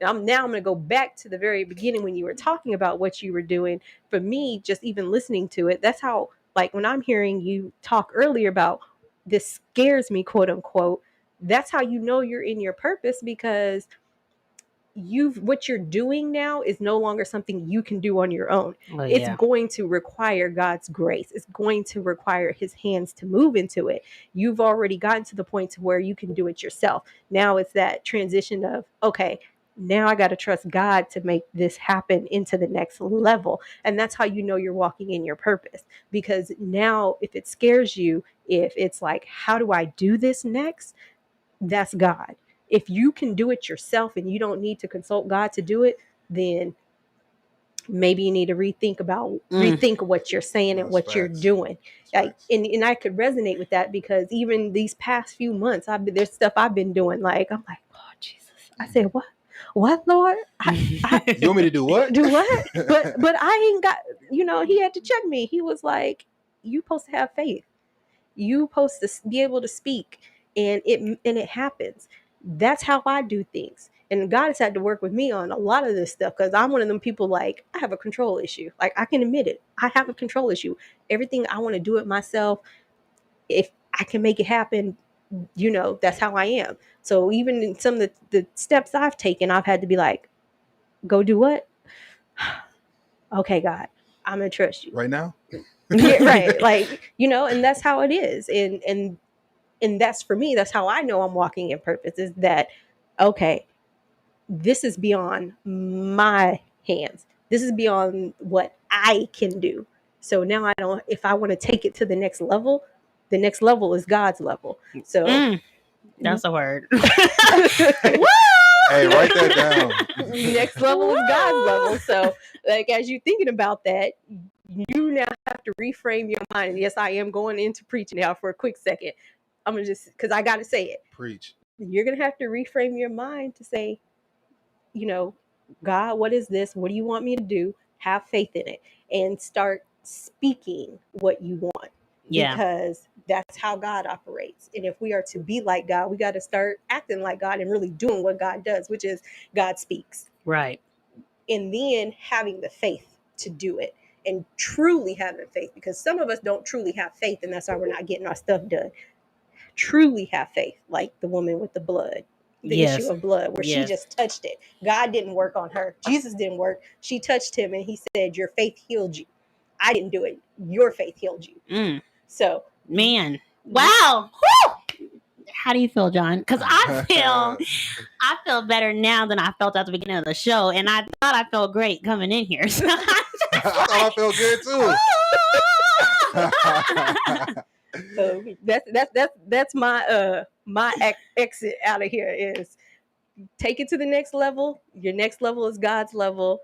Speaker 7: I'm going to go back to the very beginning when you were talking about what you were doing. For me, just even listening to it, that's how, like, when I'm hearing you talk earlier about this scares me, quote unquote, that's how you know you're in your purpose, because what you're doing now is no longer something you can do on your own. It's going to require God's grace. It's going to require his hands to move into it. You've already gotten to the point to where you can do it yourself. Now it's that transition of, okay, now I got to trust God to make this happen into the next level. And that's how you know you're walking in your purpose. Because now if it scares you, if it's like, how do I do this next? That's God. If you can do it yourself and you don't need to consult God to do it, then maybe you need to rethink what you're saying and what you're doing. Like, and I could resonate with that, because even these past few months, there's stuff I've been doing. Like, I'm like, oh Jesus. I said, what, Lord?
Speaker 3: You want me to do what?
Speaker 7: Do what? But I ain't got, he had to check me. He was like, you supposed to have faith. You supposed to be able to speak, and it happens. That's how I do things. And God has had to work with me on a lot of this stuff, because I'm one of them people, like, I have a control issue. Like, I can admit it. I have a control issue. Everything, I want to do it myself. If I can make it happen, that's how I am. So even in some of the steps I've taken, I've had to be like, go do what? Okay, God, I'm going to trust you.
Speaker 3: Right now?
Speaker 7: Yeah, right. Like, and that's how it is. And that's, for me, that's how I know I'm walking in purpose, is that, okay, this is beyond my hands. This is beyond what I can do. So now if I want to take it to the next level is God's level. So
Speaker 2: that's a word.
Speaker 3: Hey, write that down.
Speaker 7: Next level is God's level. So, like, as you're thinking about that, you now have to reframe your mind. And yes, I am going into preaching now for a quick second. I'm going to just, because I got to say it.
Speaker 3: Preach.
Speaker 7: You're going to have to reframe your mind to say, God, what is this? What do you want me to do? Have faith in it and start speaking what you want.
Speaker 2: Yeah.
Speaker 7: Because that's how God operates. And if we are to be like God, we got to start acting like God and really doing what God does, which is God speaks.
Speaker 2: Right.
Speaker 7: And then having the faith to do it, and truly having faith, because some of us don't truly have faith, and that's why we're not getting our stuff done. Truly have faith, like the woman with the blood the issue
Speaker 2: Yes.
Speaker 7: of blood, where she
Speaker 2: Yes.
Speaker 7: just touched it. God didn't work on her. Jesus didn't work. She touched him and he said, "Your faith healed you. I didn't do it. Your faith healed you." So,
Speaker 2: Man. Wow. How do you feel, John? Because I feel better now than I felt at the beginning of the show, and I thought I felt great coming in here. So
Speaker 3: I thought I felt good too.
Speaker 7: so that's my exit out of here is take it to the next level. Your next level is God's level.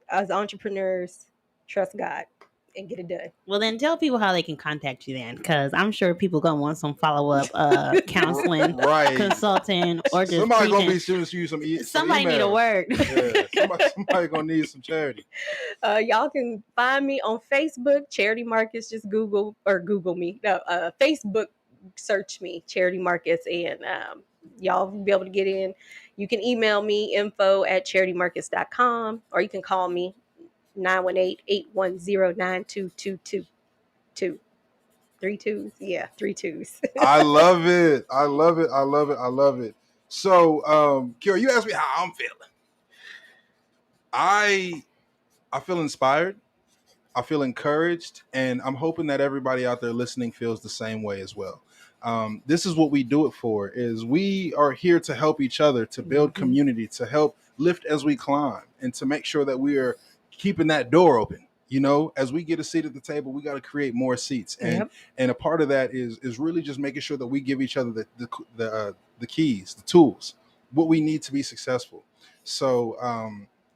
Speaker 7: As entrepreneurs, trust God and get it done.
Speaker 2: Well, then tell people how they can contact you then, because I'm sure people gonna want some follow up counseling,
Speaker 3: right,
Speaker 2: consulting, or just
Speaker 3: somebody
Speaker 2: preaching.
Speaker 3: gonna be shooting you some.
Speaker 2: Somebody need a word.
Speaker 3: Yeah, somebody gonna need some charity.
Speaker 7: Y'all can find me on Facebook, Charity Marcus. Just Google me. No, Facebook, search me, Charity Marcus, and y'all will be able to get in. You can email me info@charitymarcus.com, or you can call me 918-810-9222. 3 2s. Yeah, 3 2s.
Speaker 3: I love it. I love it. I love it. I love it. So, Ciore, you asked me how I'm feeling. I feel inspired. I feel encouraged, and I'm hoping that everybody out there listening feels the same way as well. This is what we do it for, is we are here to help each other, to build community, to help lift as we climb, and to make sure that we are keeping that door open. You know, as we get a seat at the table, we got to create more seats, and a part of that is really just making sure that we give each other the keys, the tools, what we need to be successful. So,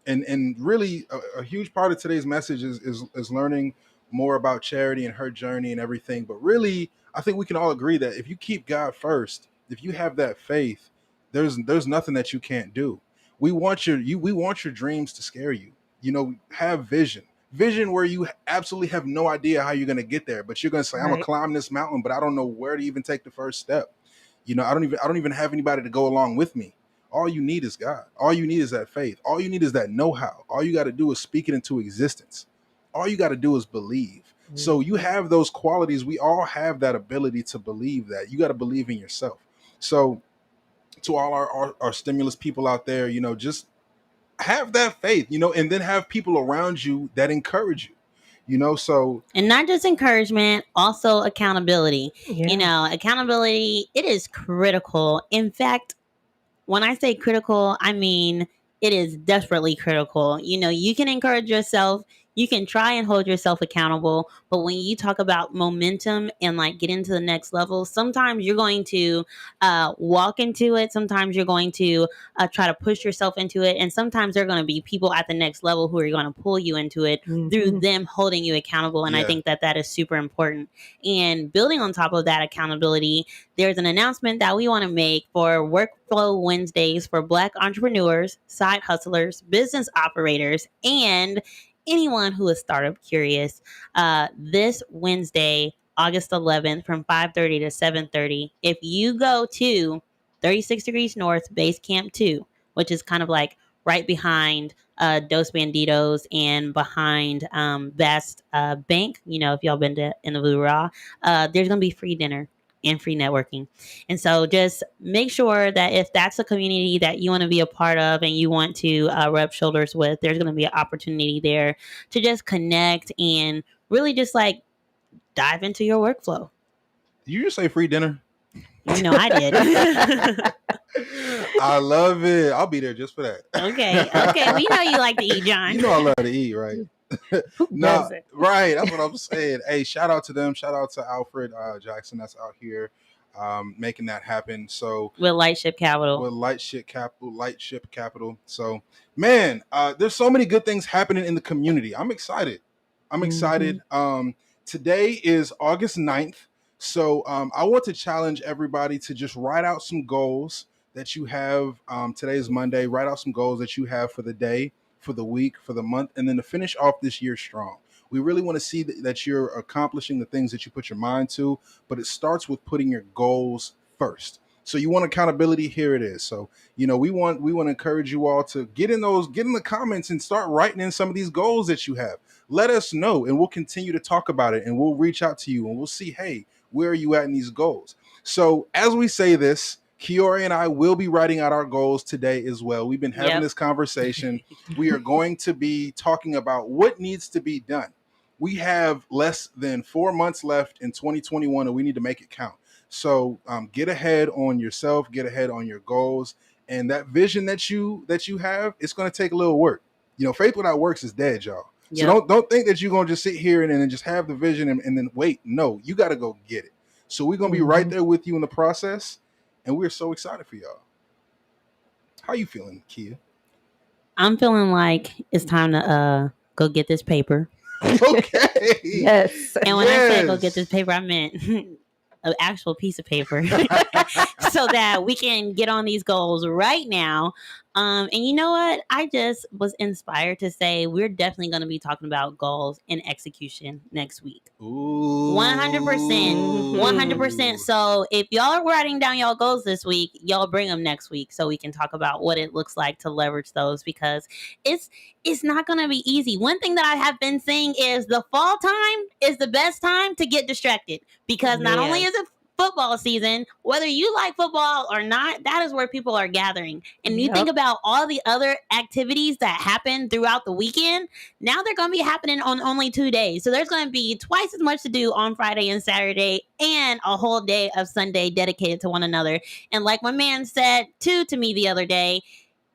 Speaker 3: and really a huge part of today's message is learning more about Charity and her journey and everything. But really, I think we can all agree that if you keep God first, if you have that faith, there's nothing that you can't do. We want your dreams to scare you. You know, have vision where you absolutely have no idea how you're going to get there, but you're going to say, I'm gonna climb this mountain, but I don't know where to even take the first step. You know, I don't even have anybody to go along with me. All you need is God. All you need is that faith. All you need is that know-how. All you got to do is speak it into existence. All you got to do is believe. So you have those qualities. We all have that ability to believe that. You got to believe in yourself. So to all our stimulus people out there, you know, just have that faith, you know, and then have people around you that encourage you, you know. So,
Speaker 2: and not just encouragement, also accountability. You know, accountability, it is critical. In fact, when I say critical, I mean it is desperately critical. You know, you can encourage yourself, you can try and hold yourself accountable, but when you talk about momentum and like get into the next level, sometimes you're going to walk into it, sometimes you're going to try to push yourself into it, and sometimes there are going to be people at the next level who are going to pull you into it through them holding you accountable. And I think that is super important. And building on top of that accountability, there's an announcement that we want to make for Workflow Wednesdays for Black entrepreneurs, side hustlers, business operators, and anyone who is startup curious. This Wednesday, August 11th, from 5:30 to 7:30, if you go to 36 Degrees North, Base Camp 2, which is kind of like right behind Dos Banditos and behind Best Bank, you know, if y'all been to in the Blue Raw, there's going to be free dinner and free networking. And so just make sure that if that's a community that you want to be a part of and you want to rub shoulders with, there's going to be an opportunity there to just connect and really just like dive into your workflow.
Speaker 3: Did you just say free dinner?
Speaker 2: You know, I did.
Speaker 3: I love it. I'll be there just for that.
Speaker 2: Okay. We know you like to eat, John.
Speaker 3: You know I love to eat, right? No, right. That's what I'm saying. Hey, shout out to them. Shout out to Alfred Jackson that's out here making that happen. So
Speaker 2: with Lightship Capital.
Speaker 3: Lightship Capital. So man, there's so many good things happening in the community. I'm excited. Today is August 9th. So I want to challenge everybody to just write out some goals that you have. Today is Monday. Write out some goals that you have for the day, for the week, for the month, and then to finish off this year strong. We really want to see that you're accomplishing the things that you put your mind to, but it starts with putting your goals first. So you want accountability? Here it is. So, you know, we want to encourage you all to get in the comments and start writing in some of these goals that you have. Let us know, and we'll continue to talk about it, and we'll reach out to you, and we'll see, hey, where are you at in these goals? So as we say this, Ciore and I will be writing out our goals today as well. We've been having this conversation. We are going to be talking about what needs to be done. We have less than 4 months left in 2021, and we need to make it count. So get ahead on yourself, get ahead on your goals, and that vision that you have, it's going to take a little work. Faith without works is dead, y'all. So don't think that you're going to just sit here and then just have the vision and then wait. No, you got to go get it. So we're going to be right there with you in the process. And we're so excited for y'all. How you feeling, Kia?
Speaker 2: I'm feeling like it's time to go get this paper.
Speaker 3: Okay.
Speaker 7: Yes.
Speaker 2: And when I say go get this paper, I meant an actual piece of paper so that we can get on these goals right now. And you know what? I just was inspired to say we're definitely going to be talking about goals and execution next week.
Speaker 3: Ooh.
Speaker 2: 100%. 100%. So if y'all are writing down y'all goals this week, y'all bring them next week so we can talk about what it looks like to leverage those, because it's not going to be easy. One thing that I have been saying is the fall time is the best time to get distracted, because not only is it football season, whether you like football or not, that is where people are gathering. And you think about all the other activities that happen throughout the weekend. Now they're going to be happening on only 2 days. So there's going to be twice as much to do on Friday and Saturday, and a whole day of Sunday dedicated to one another. And like my man said to me the other day,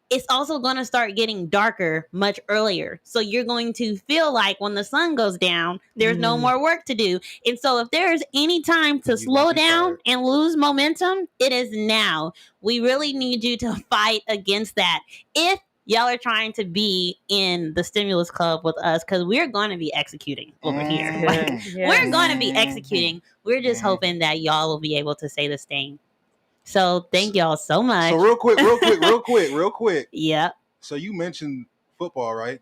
Speaker 2: it's also going to start getting darker much earlier. So you're going to feel like when the sun goes down, there's no more work to do. And so if there's any time to slow down and lose momentum, it is now. We really need you to fight against that. If y'all are trying to be in the stimulus club with us, because we're going to be executing over here. We're going to be executing. We're just hoping that y'all will be able to say the same. So thank y'all so much.
Speaker 3: So real quick.
Speaker 2: Yeah.
Speaker 3: So you mentioned football, right?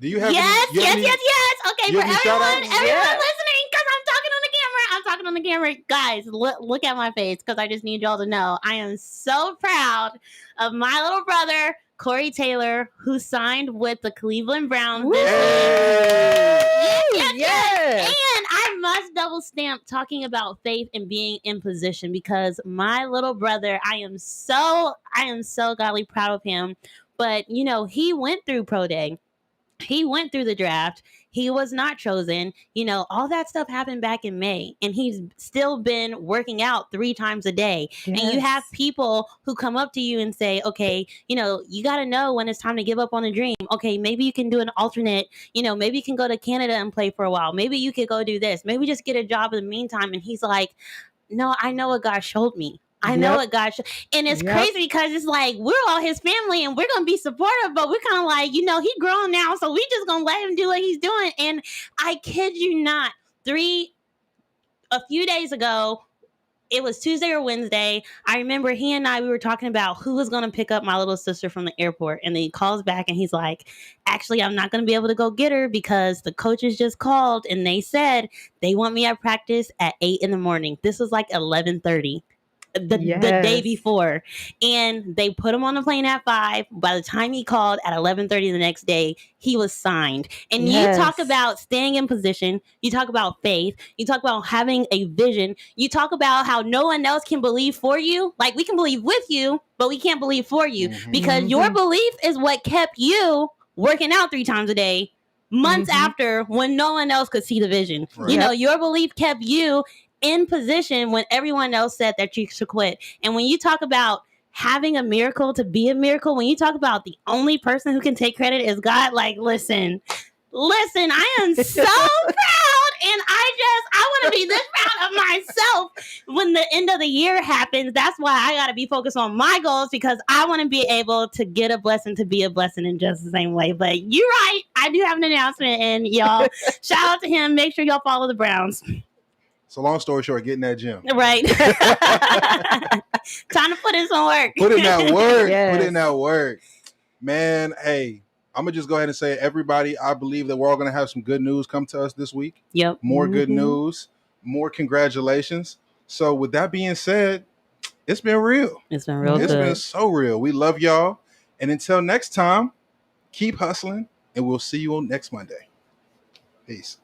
Speaker 3: Do you have
Speaker 2: yes.
Speaker 3: Okay,
Speaker 2: for everyone listening, because I'm talking on the camera. Guys, look at my face, because I just need y'all to know I am so proud of my little brother, Corey Taylor, who signed with the Cleveland Browns this week. Yes. And I must double stamp talking about faith and being in position, because my little brother, I am so godly proud of him. But he went through pro day. He went through the draft. He was not chosen. All that stuff happened back in May, and he's still been working out 3 times a day. Yes. And you have people who come up to you and say, okay, you got to know when it's time to give up on a dream. Okay, maybe you can do an alternate, maybe you can go to Canada and play for a while. Maybe you could go do this. Maybe just get a job in the meantime. And he's like, no, I know what God showed me. I know what God should. And it's crazy, because it's like we're all his family and we're going to be supportive, but we're kind of like, he grown now, so we just going to let him do what he's doing. And I kid you not, a few days ago, it was Tuesday or Wednesday, I remember we were talking about who was going to pick up my little sister from the airport. And then he calls back and he's like, actually, I'm not going to be able to go get her because the coaches just called and they said they want me at practice at 8 a.m. This was like 11:30. The day before, and they put him on the plane at 5. By the time he called at 11:30 the next day, he was signed. And you talk about staying in position, you talk about faith, you talk about having a vision, you talk about how no one else can believe for you. Like, we can believe with you, but we can't believe for you, because your belief is what kept you working out 3 times a day months after, when no one else could see the vision. Your belief kept you in position when everyone else said that you should quit. And when you talk about having a miracle to be a miracle, when you talk about the only person who can take credit is God, like, listen, I am so proud, and I want to be this proud of myself when the end of the year happens. That's why I got to be focused on my goals, because I want to be able to get a blessing, to be a blessing in just the same way. But you're right, I do have an announcement, and y'all, shout out to him. Make sure y'all follow the Browns.
Speaker 3: So long story short, get in that gym.
Speaker 2: Right. Time to put in some work.
Speaker 3: Put in that work. Put in that work. Man, hey, I'm going to just go ahead and say, everybody, I believe that we're all going to have some good news come to us this week.
Speaker 2: Yep.
Speaker 3: More good news. More congratulations. So with that being said, it's been real.
Speaker 2: It's been real good.
Speaker 3: It's been so real. We love y'all. And until next time, keep hustling, and we'll see you on next Monday. Peace.